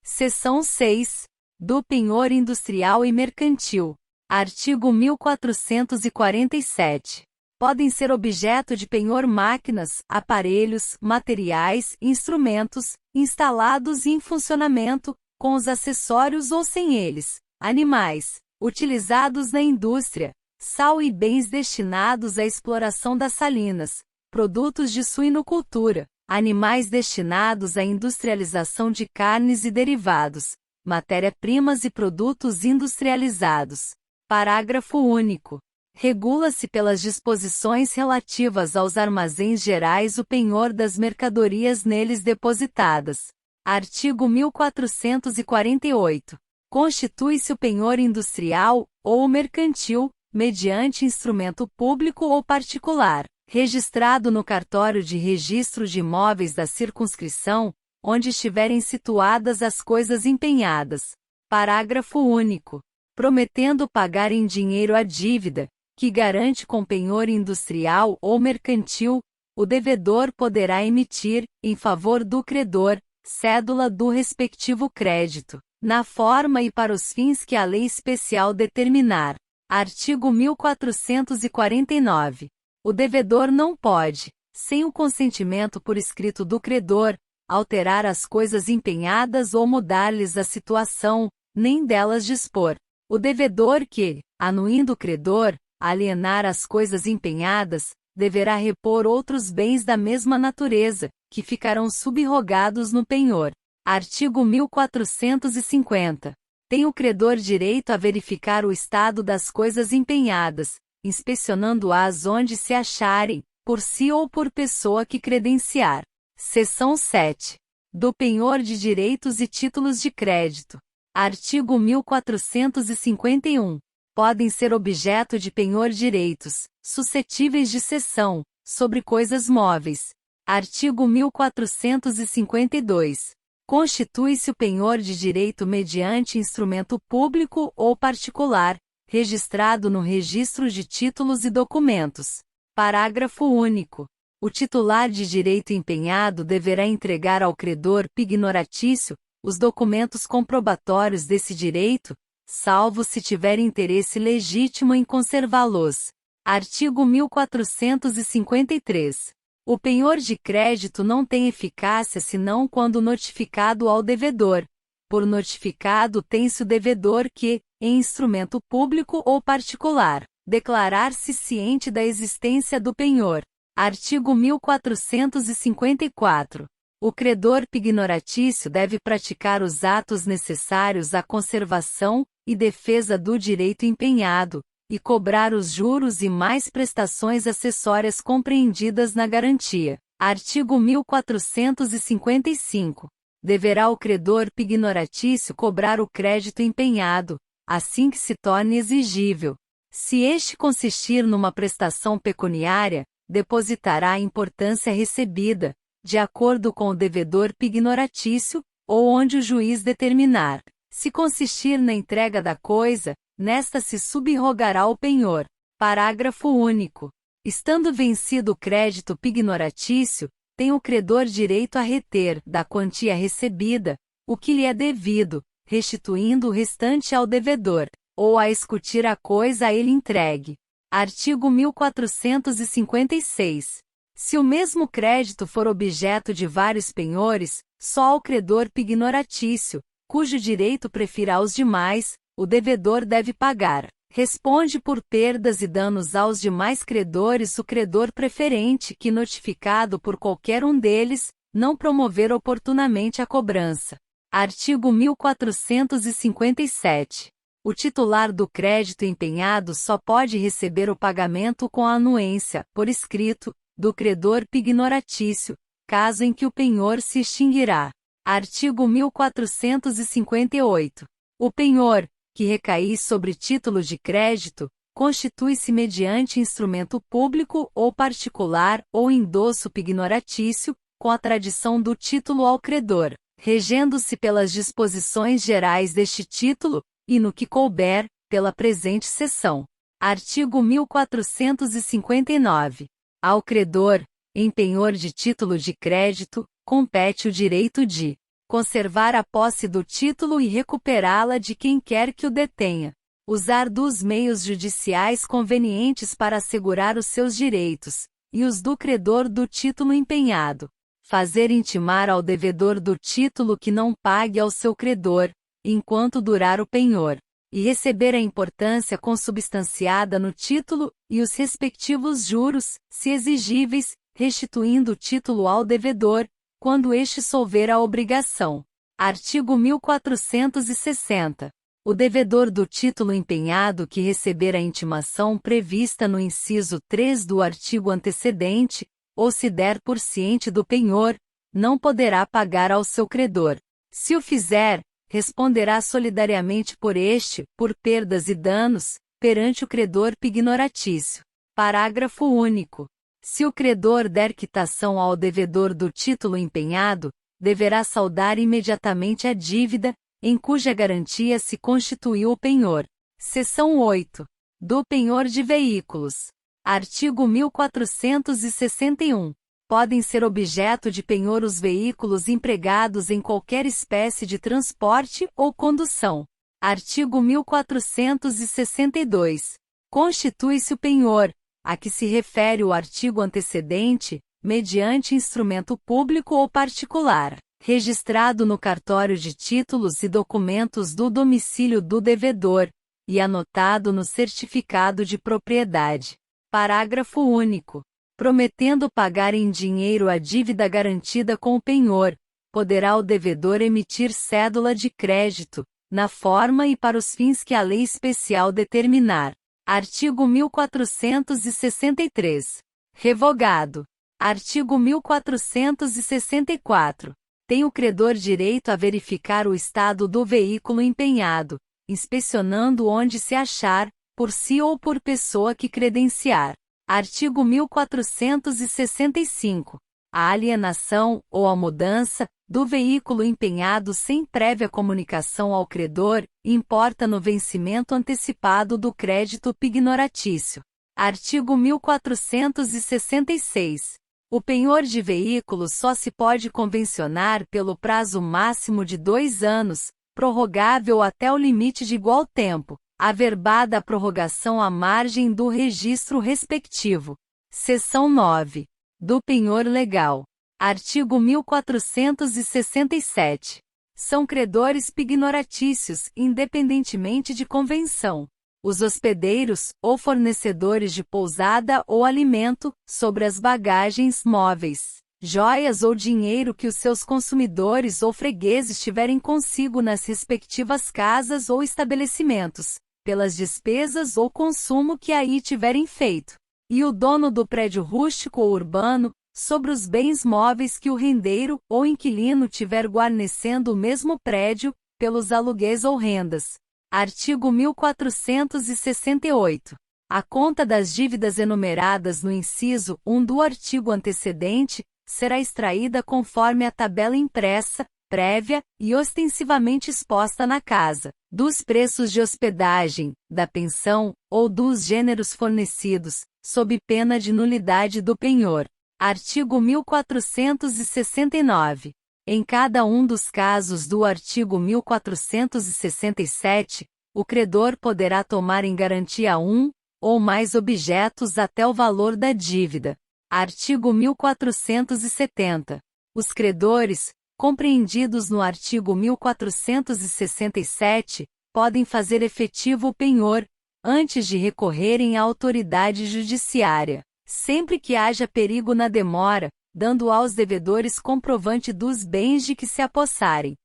Seção 6. Do penhor industrial e mercantil. Artigo 1447. Podem ser objeto de penhor máquinas, aparelhos, materiais, instrumentos, instalados e em funcionamento, com os acessórios ou sem eles, animais, utilizados na indústria, sal e bens destinados à exploração das salinas, produtos de suinocultura, animais destinados à industrialização de carnes e derivados, matéria-primas e produtos industrializados. Parágrafo único. Regula-se pelas disposições relativas aos armazéns gerais o penhor das mercadorias neles depositadas. Artigo 1448. Constitui-se o penhor industrial, ou mercantil, mediante instrumento público ou particular, registrado no cartório de registro de imóveis da circunscrição, onde estiverem situadas as coisas empenhadas. Parágrafo único. Prometendo pagar em dinheiro a dívida, que garante com penhor industrial ou mercantil, o devedor poderá emitir, em favor do credor, cédula do respectivo crédito, na forma e para os fins que a lei especial determinar. Artigo 1449. O devedor não pode, sem o consentimento por escrito do credor, alterar as coisas empenhadas ou mudar-lhes a situação, nem delas dispor. O devedor que, anuindo o credor, alienar as coisas empenhadas, deverá repor outros bens da mesma natureza, que ficarão subrogados no penhor. Artigo 1450. Tem o credor direito a verificar o estado das coisas empenhadas, inspecionando-as onde se acharem, por si ou por pessoa que credenciar. Seção 7. Do penhor de direitos e títulos de crédito. Artigo 1451. Podem ser objeto de penhor direitos, suscetíveis de cessão, sobre coisas móveis. Artigo 1452. Constitui-se o penhor de direito mediante instrumento público ou particular, registrado no Registro de Títulos e Documentos. Parágrafo único. O titular de direito empenhado deverá entregar ao credor pignoratício os documentos comprobatórios desse direito, salvo se tiver interesse legítimo em conservá-los. Artigo 1453. O penhor de crédito não tem eficácia senão quando notificado ao devedor. Por notificado tem-se o devedor que, em instrumento público ou particular, declarar-se ciente da existência do penhor. Artigo 1454. O credor pignoratício deve praticar os atos necessários à conservação e defesa do direito empenhado, e cobrar os juros e mais prestações acessórias compreendidas na garantia. Artigo 1455. Deverá o credor pignoratício cobrar o crédito empenhado, assim que se torne exigível. Se este consistir numa prestação pecuniária, depositará a importância recebida, de acordo com o devedor pignoratício, ou onde o juiz determinar. Se consistir na entrega da coisa, nesta se subrogará o penhor. Parágrafo único. Estando vencido o crédito pignoratício, tem o credor direito a reter, da quantia recebida, o que lhe é devido, restituindo o restante ao devedor, ou a escutir a coisa a ele entregue. Artigo 1456. Se o mesmo crédito for objeto de vários penhores, só ao credor pignoratício, cujo direito prefira aos demais, o devedor deve pagar. Responde por perdas e danos aos demais credores o credor preferente que, notificado por qualquer um deles, não promover oportunamente a cobrança. Artigo 1457. O titular do crédito empenhado só pode receber o pagamento com a anuência, por escrito, do credor pignoratício, caso em que o penhor se extinguirá. Artigo 1458. O penhor, que recair sobre título de crédito, constitui-se mediante instrumento público ou particular ou endosso pignoratício, com a tradição do título ao credor, regendo-se pelas disposições gerais deste título, e no que couber, pela presente seção. Artigo 1459. Ao credor, em penhor de título de crédito, compete o direito de conservar a posse do título e recuperá-la de quem quer que o detenha, usar dos meios judiciais convenientes para assegurar os seus direitos, e os do credor do título empenhado, fazer intimar ao devedor do título que não pague ao seu credor, enquanto durar o penhor, e receber a importância consubstanciada no título, e os respectivos juros, se exigíveis, restituindo o título ao devedor, quando este solver a obrigação. Artigo 1460. O devedor do título empenhado que receber a intimação prevista no inciso 3 do artigo antecedente, ou se der por ciente do penhor, não poderá pagar ao seu credor. Se o fizer, responderá solidariamente por este, por perdas e danos, perante o credor pignoratício. Parágrafo único. Se o credor der quitação ao devedor do título empenhado, deverá saldar imediatamente a dívida, em cuja garantia se constituiu o penhor. Seção 8. Do penhor de veículos. Artigo 1461. Podem ser objeto de penhor os veículos empregados em qualquer espécie de transporte ou condução. Artigo 1462. Constitui-se o penhor, a que se refere o artigo antecedente, mediante instrumento público ou particular, registrado no cartório de títulos e documentos do domicílio do devedor, e anotado no certificado de propriedade. Parágrafo único. Prometendo pagar em dinheiro a dívida garantida com o penhor, poderá o devedor emitir cédula de crédito, na forma e para os fins que a lei especial determinar. Artigo 1463. Revogado. Artigo 1464. Tem o credor direito a verificar o estado do veículo empenhado, inspecionando onde se achar, por si ou por pessoa que credenciar. Artigo 1465. A alienação, ou a mudança, do veículo empenhado sem prévia comunicação ao credor, importa no vencimento antecipado do crédito pignoratício. Artigo 1466. O penhor de veículos só se pode convencionar pelo prazo máximo de 2 anos, prorrogável até o limite de igual tempo, averbada a prorrogação à margem do registro respectivo. Seção 9. Do penhor legal. Artigo 1467. São credores pignoratícios, independentemente de convenção, os hospedeiros, ou fornecedores de pousada ou alimento, sobre as bagagens móveis, joias ou dinheiro que os seus consumidores ou fregueses tiverem consigo nas respectivas casas ou estabelecimentos, pelas despesas ou consumo que aí tiverem feito, e o dono do prédio rústico ou urbano, sobre os bens móveis que o rendeiro ou inquilino tiver guarnecendo o mesmo prédio, pelos aluguéis ou rendas. Artigo 1468. A conta das dívidas enumeradas no inciso 1 do artigo antecedente, será extraída conforme a tabela impressa, prévia, e ostensivamente exposta na casa, dos preços de hospedagem, da pensão, ou dos gêneros fornecidos, sob pena de nulidade do penhor. Artigo 1469. Em cada um dos casos do artigo 1467, o credor poderá tomar em garantia um ou mais objetos até o valor da dívida. Artigo 1470. Os credores, compreendidos no artigo 1467, podem fazer efetivo o penhor, antes de recorrerem à autoridade judiciária, sempre que haja perigo na demora, dando aos devedores comprovante dos bens de que se apossarem.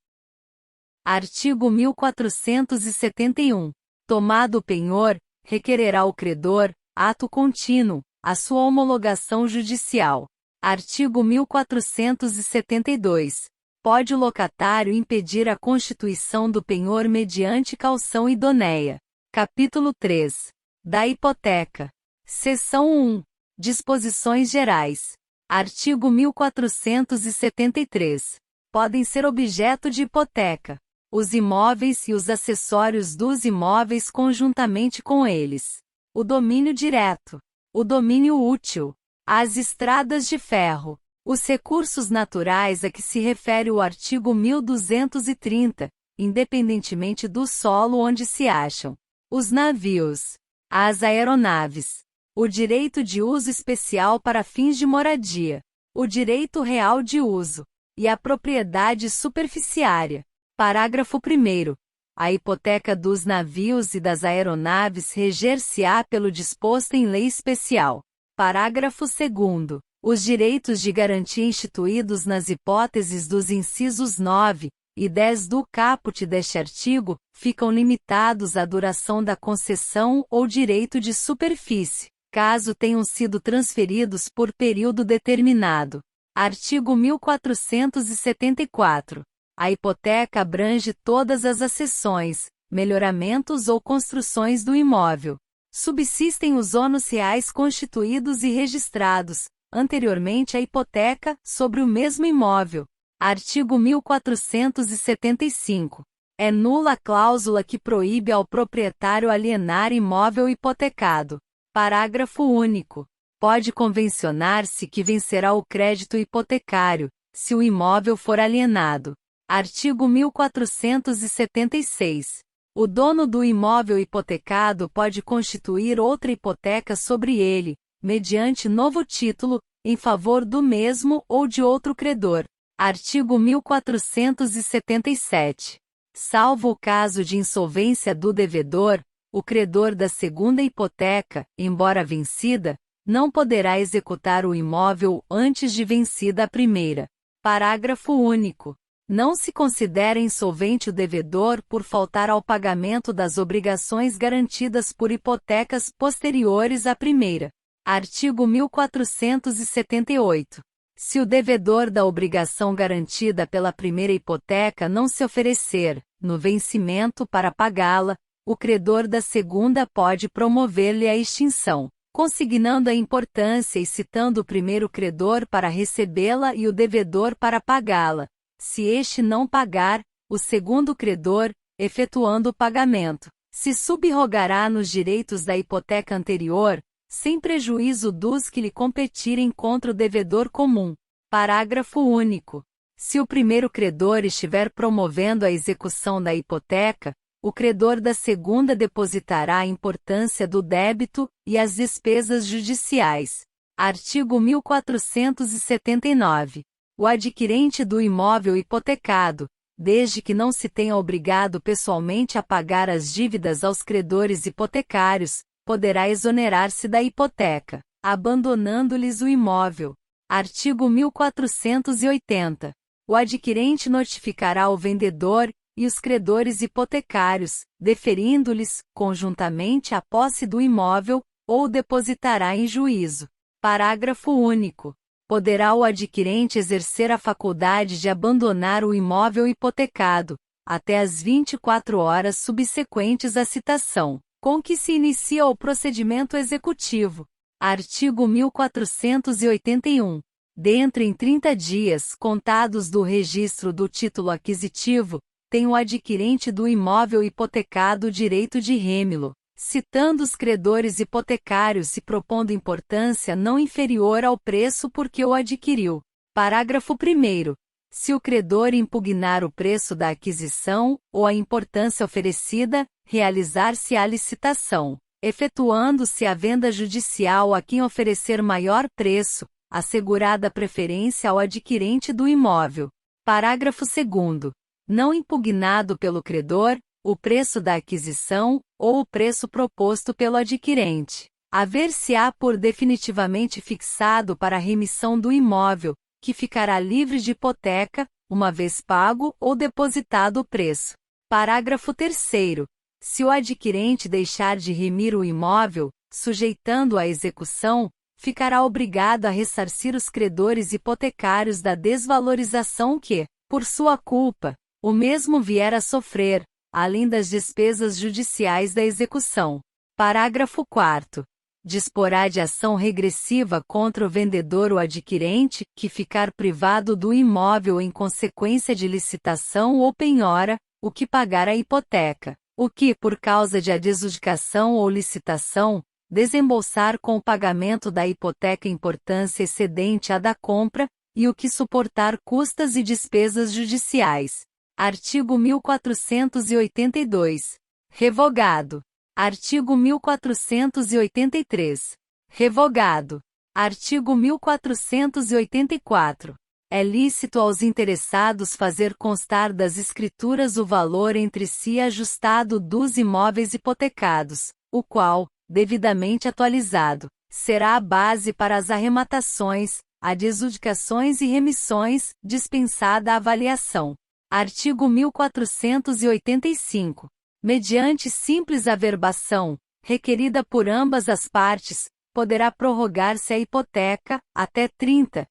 Artigo 1471. Tomado o penhor, requererá o credor, ato contínuo, a sua homologação judicial. Artigo 1472. Pode o locatário impedir a constituição do penhor mediante caução idoneia. Capítulo 3. Da hipoteca. Seção 1. Disposições gerais. Artigo 1473. Podem ser objeto de hipoteca os imóveis e os acessórios dos imóveis conjuntamente com eles, o domínio direto, o domínio útil, as estradas de ferro, os recursos naturais a que se refere o artigo 1230, independentemente do solo onde se acham, os navios, as aeronaves, o direito de uso especial para fins de moradia, o direito real de uso, e a propriedade superficiária. Parágrafo 1º. A hipoteca dos navios e das aeronaves reger-se-á pelo disposto em lei especial. Parágrafo 2º. Os direitos de garantia instituídos nas hipóteses dos incisos 9 e 10 do caput deste artigo, ficam limitados à duração da concessão ou direito de superfície, caso tenham sido transferidos por período determinado. Artigo 1474. A hipoteca abrange todas as accessões, melhoramentos ou construções do imóvel. Subsistem os ônus reais constituídos e registrados, anteriormente à hipoteca, sobre o mesmo imóvel. Artigo 1475. É nula a cláusula que proíbe ao proprietário alienar imóvel hipotecado. Parágrafo único. Pode convencionar-se que vencerá o crédito hipotecário, se o imóvel for alienado. Artigo 1476. O dono do imóvel hipotecado pode constituir outra hipoteca sobre ele, mediante novo título, em favor do mesmo ou de outro credor. Artigo 1477. Salvo o caso de insolvência do devedor, o credor da segunda hipoteca, embora vencida, não poderá executar o imóvel antes de vencida a primeira. Parágrafo único. Não se considera insolvente o devedor por faltar ao pagamento das obrigações garantidas por hipotecas posteriores à primeira. Artigo 1478. Se o devedor da obrigação garantida pela primeira hipoteca não se oferecer, no vencimento para pagá-la, o credor da segunda pode promover-lhe a extinção, consignando a importância e citando o primeiro credor para recebê-la e o devedor para pagá-la. Se este não pagar, o segundo credor, efetuando o pagamento, se subrogará nos direitos da hipoteca anterior, sem prejuízo dos que lhe competirem contra o devedor comum. Parágrafo único. Se o primeiro credor estiver promovendo a execução da hipoteca, o credor da segunda depositará a importância do débito e as despesas judiciais. Artigo 1479. O adquirente do imóvel hipotecado, desde que não se tenha obrigado pessoalmente a pagar as dívidas aos credores hipotecários, poderá exonerar-se da hipoteca, abandonando-lhes o imóvel. Artigo 1480. O adquirente notificará o vendedor e os credores hipotecários, deferindo-lhes, conjuntamente, a posse do imóvel, ou depositará em juízo. Parágrafo único. Poderá o adquirente exercer a faculdade de abandonar o imóvel hipotecado, até as 24 horas subsequentes à citação, com que se inicia o procedimento executivo. Artigo 1481. Dentre em 30 dias contados do registro do título aquisitivo, tem o adquirente do imóvel hipotecado o direito de rêmilo, citando os credores hipotecários e propondo importância não inferior ao preço por que o adquiriu. Parágrafo 1º. Se o credor impugnar o preço da aquisição, ou a importância oferecida, realizar-se-á licitação, efetuando-se a venda judicial a quem oferecer maior preço, assegurada preferência ao adquirente do imóvel. Parágrafo 2º. Não impugnado pelo credor, o preço da aquisição, ou o preço proposto pelo adquirente, haver-se-á por definitivamente fixado para a remissão do imóvel, que ficará livre de hipoteca, uma vez pago ou depositado o preço. Parágrafo 3º. Se o adquirente deixar de remir o imóvel, sujeitando-o à execução, ficará obrigado a ressarcir os credores hipotecários da desvalorização que, por sua culpa, o mesmo vier a sofrer, além das despesas judiciais da execução. Parágrafo 4º. Disporá de ação regressiva contra o vendedor ou adquirente, que ficar privado do imóvel em consequência de licitação ou penhora, o que pagar a hipoteca, o que, por causa de adjudicação ou licitação, desembolsar com o pagamento da hipoteca importância excedente à da compra, e o que suportar custas e despesas judiciais. Artigo 1482. Revogado. Artigo 1483. Revogado. Artigo 1484. É lícito aos interessados fazer constar das escrituras o valor entre si ajustado dos imóveis hipotecados, o qual, devidamente atualizado, será a base para as arrematações, adjudicações e remissões, dispensada a avaliação. Artigo 1485. Mediante simples averbação, requerida por ambas as partes, poderá prorrogar-se a hipoteca, até 30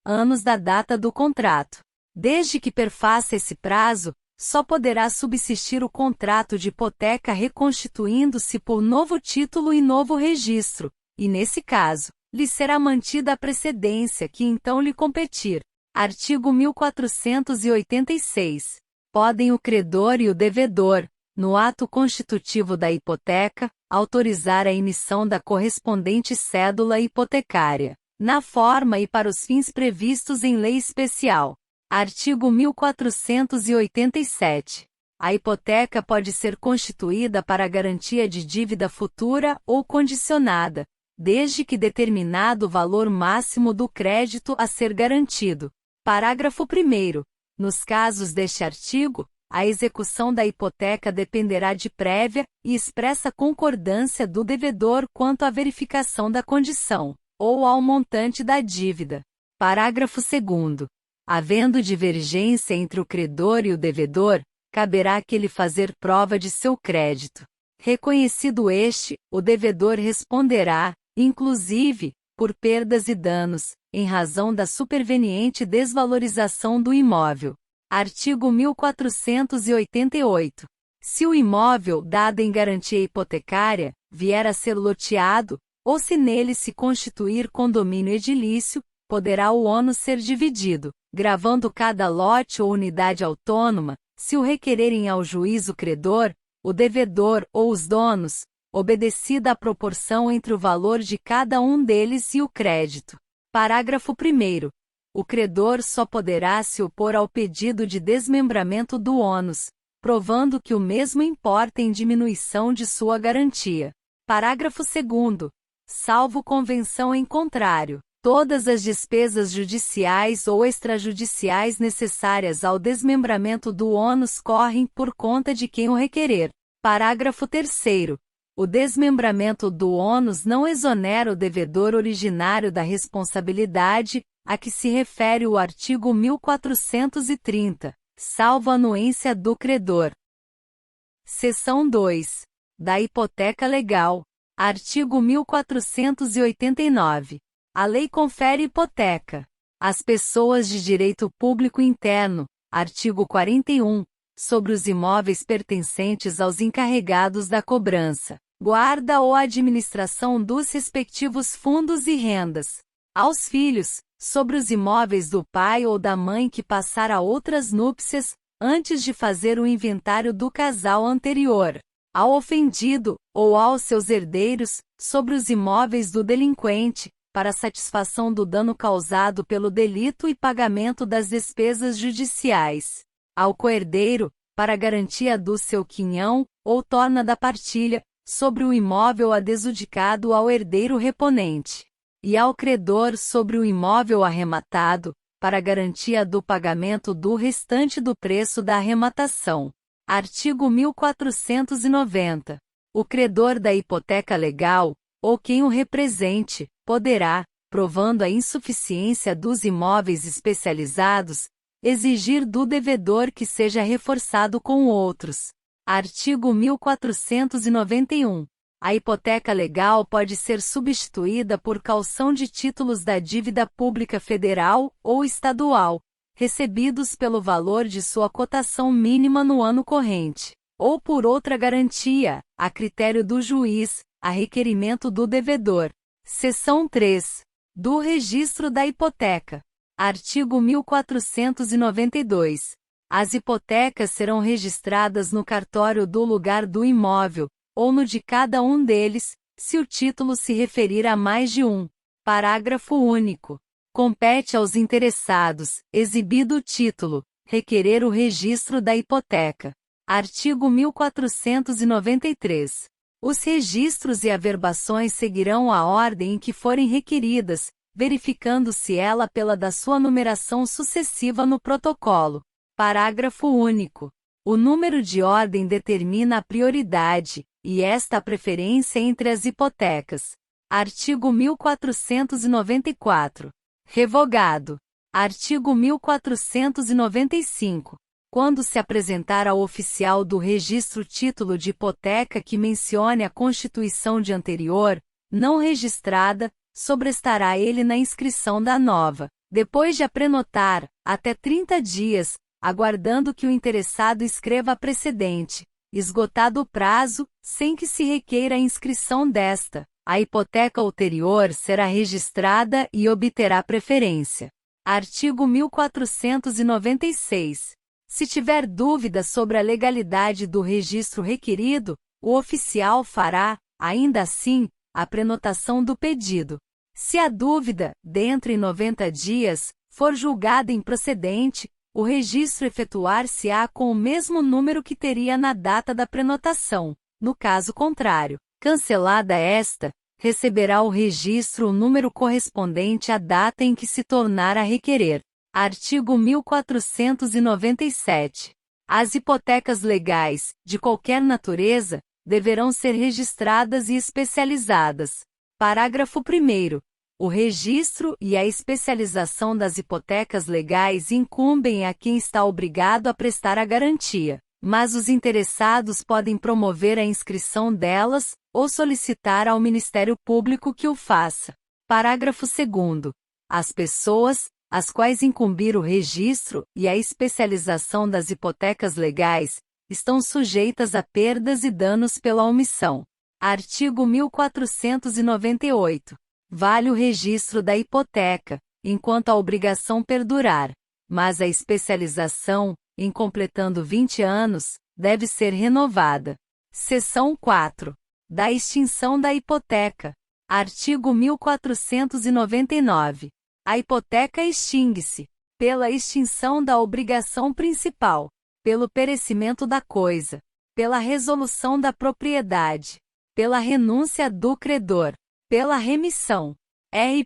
anos da data do contrato. Desde que perfaça esse prazo, só poderá subsistir o contrato de hipoteca reconstituindo-se por novo título e novo registro, e nesse caso, lhe será mantida a precedência que então lhe competir. Artigo 1486. Podem o credor e o devedor, no ato constitutivo da hipoteca, autorizar a emissão da correspondente cédula hipotecária, na forma e para os fins previstos em lei especial. Artigo 1487. A hipoteca pode ser constituída para a garantia de dívida futura ou condicionada, desde que determinado o valor máximo do crédito a ser garantido. Parágrafo 1º. Nos casos deste artigo, a execução da hipoteca dependerá de prévia e expressa concordância do devedor quanto à verificação da condição, ou ao montante da dívida. Parágrafo 2º. Havendo divergência entre o credor e o devedor, caberá àquele fazer prova de seu crédito. Reconhecido este, o devedor responderá, inclusive, por perdas e danos, em razão da superveniente desvalorização do imóvel. Artigo 1488. Se o imóvel, dado em garantia hipotecária, vier a ser loteado, ou se nele se constituir condomínio edilício, poderá o ônus ser dividido, gravando cada lote ou unidade autônoma, se o requererem ao juízo credor, o devedor ou os donos, obedecida a proporção entre o valor de cada um deles e o crédito. Parágrafo 1º. O credor só poderá se opor ao pedido de desmembramento do ônus, provando que o mesmo importa em diminuição de sua garantia. Parágrafo 2º. Salvo convenção em contrário, todas as despesas judiciais ou extrajudiciais necessárias ao desmembramento do ônus correm por conta de quem o requerer. Parágrafo 3º. O desmembramento do ônus não exonera o devedor originário da responsabilidade, a que se refere o artigo 1430, salvo anuência do credor. Seção 2. Da hipoteca legal. Artigo 1489. A lei confere hipoteca às pessoas de direito público interno, artigo 41, sobre os imóveis pertencentes aos encarregados da cobrança, guarda ou administração dos respectivos fundos e rendas, aos filhos, sobre os imóveis do pai ou da mãe que passar a outras núpcias, antes de fazer o inventário do casal anterior, ao ofendido, ou aos seus herdeiros, sobre os imóveis do delinquente, para satisfação do dano causado pelo delito e pagamento das despesas judiciais, ao coerdeiro, para garantia do seu quinhão, ou torna da partilha, sobre o imóvel adjudicado ao herdeiro reponente, e ao credor sobre o imóvel arrematado, para garantia do pagamento do restante do preço da arrematação. Artigo 1490. O credor da hipoteca legal, ou quem o represente, poderá, provando a insuficiência dos imóveis especializados, exigir do devedor que seja reforçado com outros. Artigo 1491. A hipoteca legal pode ser substituída por caução de títulos da dívida pública federal ou estadual, recebidos pelo valor de sua cotação mínima no ano corrente, ou por outra garantia, a critério do juiz, a requerimento do devedor. Seção 3. Do registro da hipoteca. Artigo 1492. As hipotecas serão registradas no cartório do lugar do imóvel, ou no de cada um deles, se o título se referir a mais de um. Parágrafo único. Compete aos interessados, exibido o título, requerer o registro da hipoteca. Artigo 1493. Os registros e averbações seguirão a ordem em que forem requeridas, verificando-se ela pela da sua numeração sucessiva no protocolo. Parágrafo único. O número de ordem determina a prioridade, e esta a preferência entre as hipotecas. Artigo 1494. Revogado. Artigo 1495. Quando se apresentar ao oficial do registro título de hipoteca que mencione a constituição de anterior, não registrada, sobrestará ele na inscrição da nova, depois de a prenotar, até 30 dias, aguardando que o interessado escreva a precedente. Esgotado o prazo, sem que se requeira a inscrição desta, a hipoteca ulterior será registrada e obterá preferência. Artigo 1496. Se tiver dúvida sobre a legalidade do registro requerido, o oficial fará, ainda assim, a prenotação do pedido. Se a dúvida, dentre 90 dias, for julgada improcedente, o registro efetuar-se-á com o mesmo número que teria na data da prenotação. No caso contrário, cancelada esta, receberá o registro o número correspondente à data em que se tornar a requerer. Artigo 1497. As hipotecas legais, de qualquer natureza, deverão ser registradas e especializadas. Parágrafo 1º. O registro e a especialização das hipotecas legais incumbem a quem está obrigado a prestar a garantia, mas os interessados podem promover a inscrição delas, ou solicitar ao Ministério Público que o faça. Parágrafo 2º. As pessoas, às quais incumbir o registro e a especialização das hipotecas legais, estão sujeitas a perdas e danos pela omissão. Artigo 1498. Vale o registro da hipoteca, enquanto a obrigação perdurar, mas a especialização, em completando 20 anos, deve ser renovada. Seção 4. Da extinção da hipoteca. Artigo 1499. A hipoteca extingue-se pela extinção da obrigação principal, pelo perecimento da coisa, pela resolução da propriedade, pela renúncia do credor, pela remissão,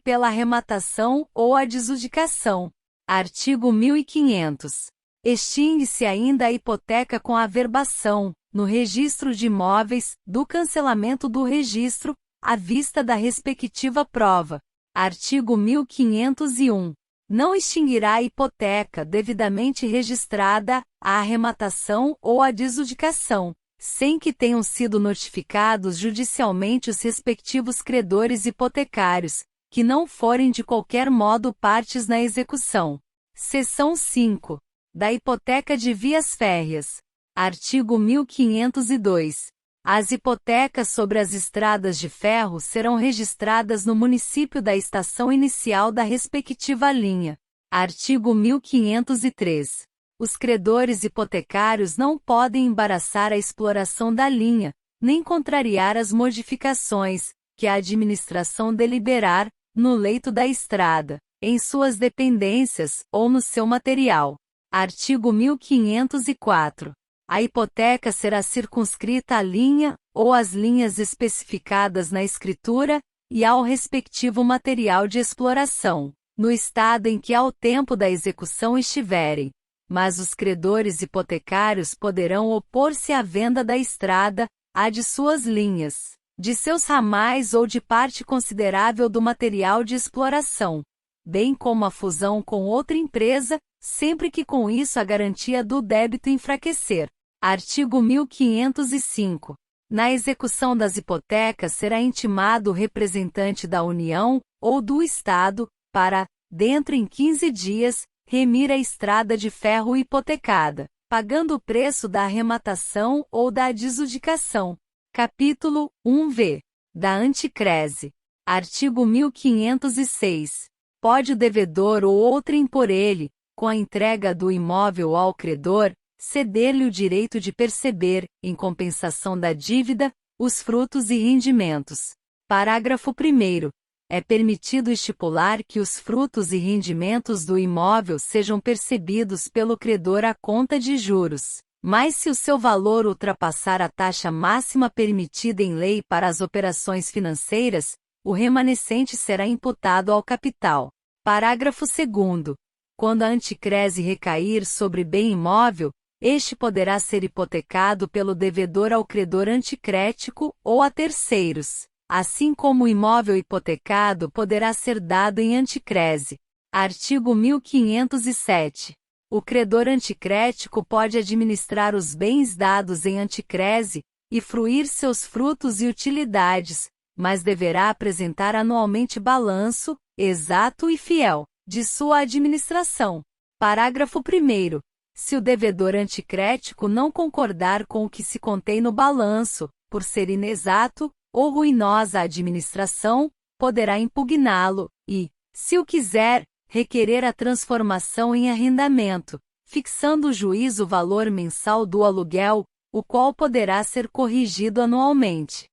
pela arrematação ou adjudicação. Artigo 1500. Extingue-se ainda a hipoteca com averbação, no registro de imóveis, do cancelamento do registro, à vista da respectiva prova. Artigo 1501. Não extinguirá a hipoteca devidamente registrada, a arrematação ou a adjudicação, sem que tenham sido notificados judicialmente os respectivos credores hipotecários, que não forem de qualquer modo partes na execução. Seção 5. Da hipoteca de vias férreas. Artigo 1502. As hipotecas sobre as estradas de ferro serão registradas no município da estação inicial da respectiva linha. Artigo 1503. Os credores hipotecários não podem embaraçar a exploração da linha, nem contrariar as modificações que a administração deliberar, no leito da estrada, em suas dependências ou no seu material. Artigo 1504. A hipoteca será circunscrita à linha, ou às linhas especificadas na escritura, e ao respectivo material de exploração, no estado em que ao tempo da execução estiverem. Mas os credores hipotecários poderão opor-se à venda da estrada, à de suas linhas, de seus ramais ou de parte considerável do material de exploração, bem como a fusão com outra empresa, sempre que com isso a garantia do débito enfraquecer. Artigo 1505. Na execução das hipotecas será intimado o representante da União, ou do Estado, para, dentro em 15 dias, remir a estrada de ferro hipotecada, pagando o preço da arrematação ou da adjudicação. Capítulo 1-V. Da Anticrese. Artigo 1506. Pode o devedor ou outrem por ele, com a entrega do imóvel ao credor, ceder-lhe o direito de perceber, em compensação da dívida, os frutos e rendimentos. Parágrafo 1º. É permitido estipular que os frutos e rendimentos do imóvel sejam percebidos pelo credor à conta de juros, mas se o seu valor ultrapassar a taxa máxima permitida em lei para as operações financeiras, o remanescente será imputado ao capital. Parágrafo 2º. Quando a anticrese recair sobre bem imóvel, este poderá ser hipotecado pelo devedor ao credor anticrético ou a terceiros, assim como o imóvel hipotecado poderá ser dado em anticrese. Artigo 1507. O credor anticrético pode administrar os bens dados em anticrese e fruir seus frutos e utilidades, mas deverá apresentar anualmente balanço, exato e fiel, de sua administração. Parágrafo 1º. Se o devedor anticrético não concordar com o que se contém no balanço, por ser inexato ou ruinosa a administração, poderá impugná-lo e, se o quiser, requerer a transformação em arrendamento, fixando o juiz o valor mensal do aluguel, o qual poderá ser corrigido anualmente.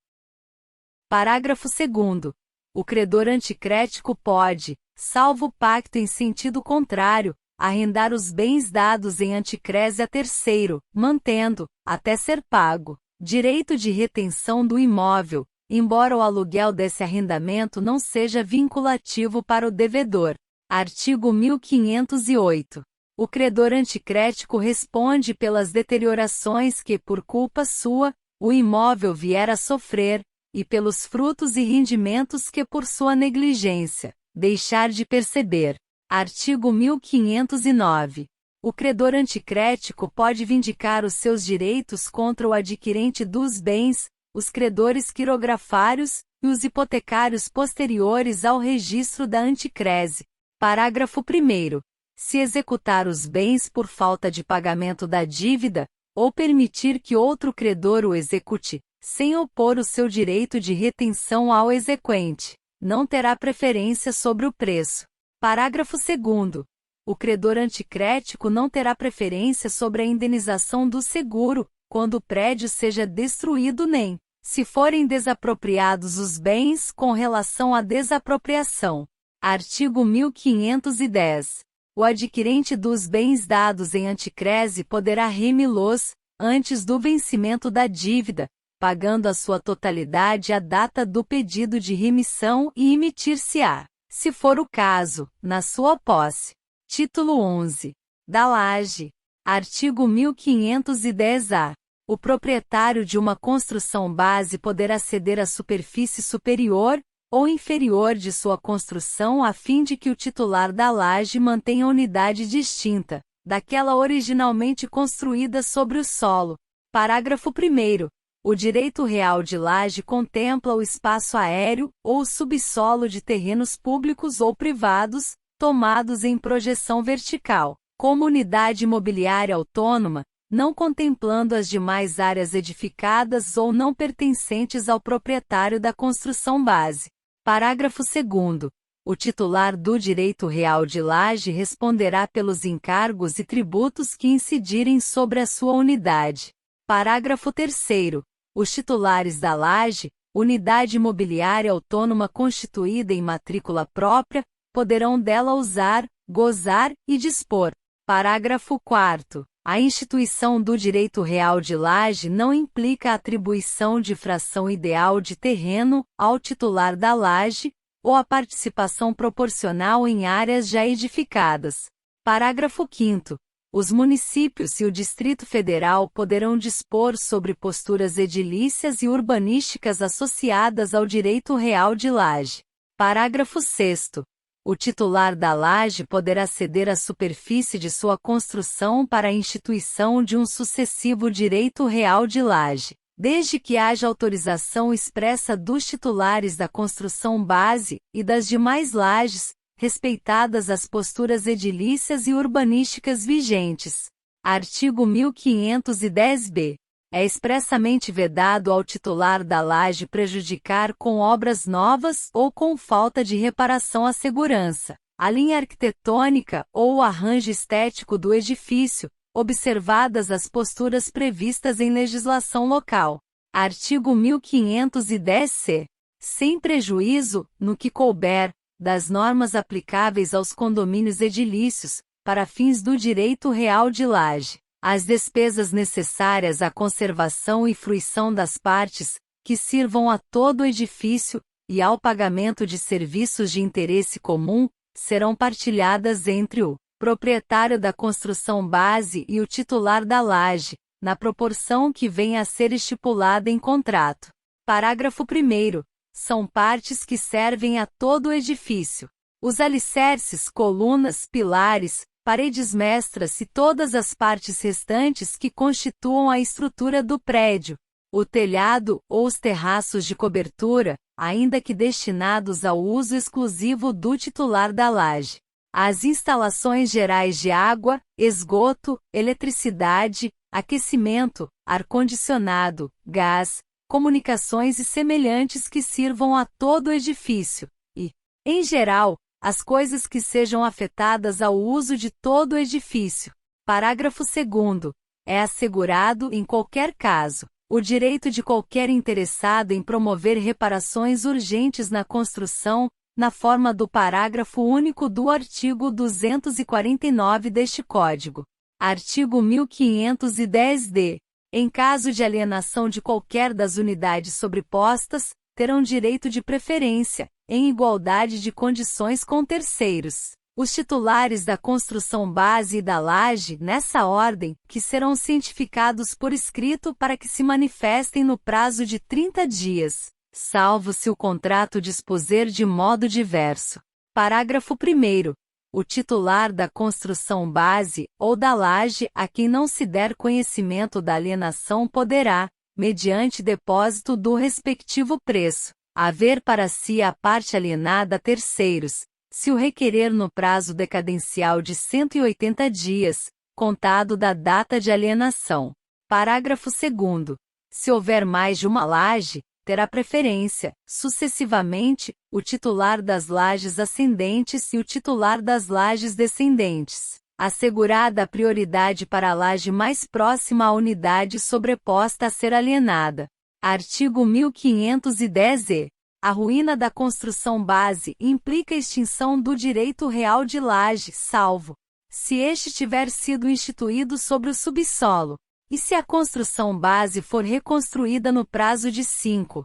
Parágrafo 2º. O credor anticrético pode, salvo pacto em sentido contrário, arrendar os bens dados em anticrese a terceiro, mantendo, até ser pago, direito de retenção do imóvel, embora o aluguel desse arrendamento não seja vinculativo para o devedor. Artigo 1508. O credor anticrético responde pelas deteriorações que, por culpa sua, o imóvel vier a sofrer, e pelos frutos e rendimentos que, por sua negligência, deixar de perceber. Artigo 1509. O credor anticrético pode vindicar os seus direitos contra o adquirente dos bens, os credores quirografários e os hipotecários posteriores ao registro da anticrese. Parágrafo 1º. Se executar os bens por falta de pagamento da dívida, ou permitir que outro credor o execute, sem opor o seu direito de retenção ao exequente, não terá preferência sobre o preço. Parágrafo 2º. O credor anticrético não terá preferência sobre a indenização do seguro, quando o prédio seja destruído nem, se forem desapropriados os bens com relação à desapropriação. Artigo 1510. O adquirente dos bens dados em anticrese poderá remi-los, antes do vencimento da dívida, pagando a sua totalidade à data do pedido de remissão e emitir-se-á, se for o caso, na sua posse. Título 11. Da laje. Artigo 1510-A. O proprietário de uma construção base poderá ceder a superfície superior ou inferior de sua construção a fim de que o titular da laje mantenha unidade distinta daquela originalmente construída sobre o solo. Parágrafo 1º. O direito real de laje contempla o espaço aéreo ou subsolo de terrenos públicos ou privados, tomados em projeção vertical, como unidade imobiliária autônoma, não contemplando as demais áreas edificadas ou não pertencentes ao proprietário da construção base. Parágrafo 2º. O titular do direito real de laje responderá pelos encargos e tributos que incidirem sobre a sua unidade. Parágrafo 3º. Os titulares da laje, unidade imobiliária autônoma constituída em matrícula própria, poderão dela usar, gozar e dispor. Parágrafo 4º. A instituição do direito real de laje não implica a atribuição de fração ideal de terreno ao titular da laje, ou a participação proporcional em áreas já edificadas. Parágrafo 5º. Os municípios e o Distrito Federal poderão dispor sobre posturas edilícias e urbanísticas associadas ao direito real de laje. Parágrafo 6º. O titular da laje poderá ceder a superfície de sua construção para a instituição de um sucessivo direito real de laje, desde que haja autorização expressa dos titulares da construção base e das demais lajes, respeitadas as posturas edilícias e urbanísticas vigentes. Artigo 1510-B. É expressamente vedado ao titular da laje prejudicar com obras novas ou com falta de reparação à segurança, a linha arquitetônica ou o arranjo estético do edifício, observadas as posturas previstas em legislação local. Artigo 1510-C. Sem prejuízo, no que couber, das normas aplicáveis aos condomínios edilícios, para fins do direito real de laje, as despesas necessárias à conservação e fruição das partes, que sirvam a todo o edifício, e ao pagamento de serviços de interesse comum, serão partilhadas entre o proprietário da construção base e o titular da laje, na proporção que venha a ser estipulada em contrato. Parágrafo 1º. São partes que servem a todo o edifício. Os alicerces, colunas, pilares, paredes mestras e todas as partes restantes que constituam a estrutura do prédio. O telhado ou os terraços de cobertura, ainda que destinados ao uso exclusivo do titular da laje. As instalações gerais de água, esgoto, eletricidade, aquecimento, ar-condicionado, gás, comunicações e semelhantes que sirvam a todo o edifício, e, em geral, as coisas que sejam afetadas ao uso de todo o edifício. Parágrafo 2º. É assegurado, em qualquer caso, o direito de qualquer interessado em promover reparações urgentes na construção, na forma do parágrafo único do artigo 249 deste Código. Artigo 1510-D. Em caso de alienação de qualquer das unidades sobrepostas, terão direito de preferência, em igualdade de condições com terceiros, os titulares da construção base e da laje, nessa ordem, que serão cientificados por escrito para que se manifestem no prazo de 30 dias, salvo se o contrato dispuser de modo diverso. Parágrafo 1º. O titular da construção base, ou da laje, a quem não se der conhecimento da alienação poderá, mediante depósito do respectivo preço, haver para si a parte alienada a terceiros, se o requerer no prazo decadencial de 180 dias, contado da data de alienação. Parágrafo 2º. Se houver mais de uma laje, terá preferência, sucessivamente, o titular das lajes ascendentes e o titular das lajes descendentes, assegurada a prioridade para a laje mais próxima à unidade sobreposta a ser alienada. Artigo 1510-E. A ruína da construção base implica a extinção do direito real de laje, salvo se este tiver sido instituído sobre o subsolo, e se a construção base for reconstruída no prazo de 5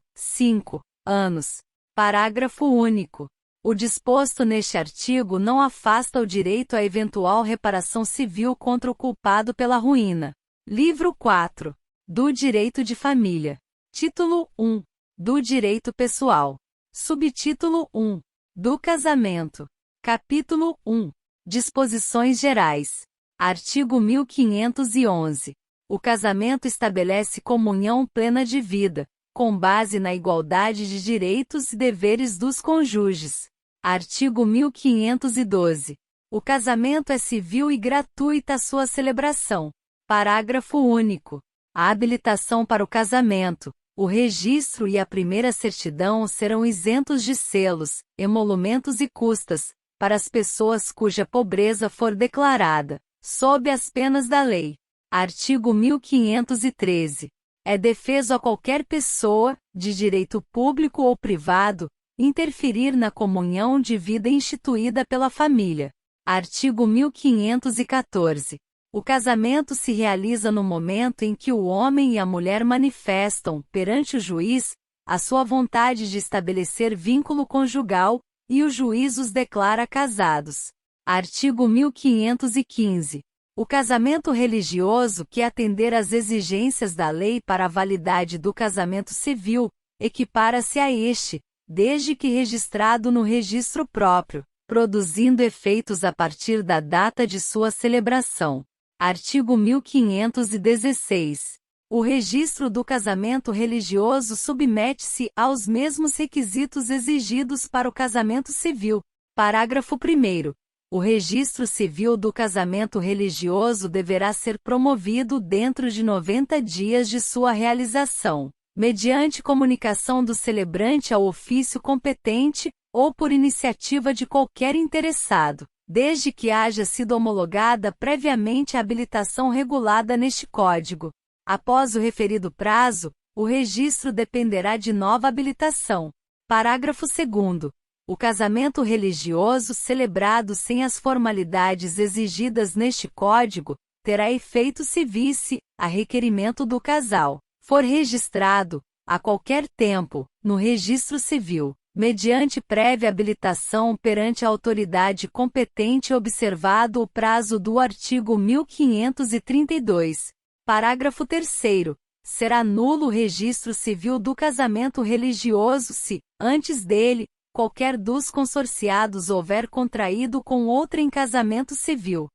anos. Parágrafo único. O disposto neste artigo não afasta o direito à eventual reparação civil contra o culpado pela ruína. Livro 4. Do Direito de Família. Título 1. Do Direito Pessoal. Subtítulo 1. Do Casamento. Capítulo 1. Disposições Gerais. Artigo 1511. O casamento estabelece comunhão plena de vida, com base na igualdade de direitos e deveres dos cônjuges. Artigo 1512. O casamento é civil e gratuita a sua celebração. Parágrafo único. A habilitação para o casamento, o registro e a primeira certidão serão isentos de selos, emolumentos e custas, para as pessoas cuja pobreza for declarada, sob as penas da lei. Artigo 1513. É defeso a qualquer pessoa, de direito público ou privado, interferir na comunhão de vida instituída pela família. Artigo 1514. O casamento se realiza no momento em que o homem e a mulher manifestam, perante o juiz, a sua vontade de estabelecer vínculo conjugal, e o juiz os declara casados. Artigo 1515. O casamento religioso que atender às exigências da lei para a validade do casamento civil, equipara-se a este, desde que registrado no registro próprio, produzindo efeitos a partir da data de sua celebração. Artigo 1516. O registro do casamento religioso submete-se aos mesmos requisitos exigidos para o casamento civil. Parágrafo 1º. O registro civil do casamento religioso deverá ser promovido dentro de 90 dias de sua realização, mediante comunicação do celebrante ao ofício competente, ou por iniciativa de qualquer interessado, desde que haja sido homologada previamente a habilitação regulada neste Código. Após o referido prazo, o registro dependerá de nova habilitação. Parágrafo 2º. O casamento religioso celebrado sem as formalidades exigidas neste Código terá efeito se vice, a requerimento do casal, for registrado, a qualquer tempo, no Registro Civil, mediante prévia habilitação perante a autoridade competente observado o prazo do artigo 1532. Parágrafo 3º. Será nulo o registro civil do casamento religioso se, antes dele, qualquer dos consorciados houver contraído com outrem casamento civil,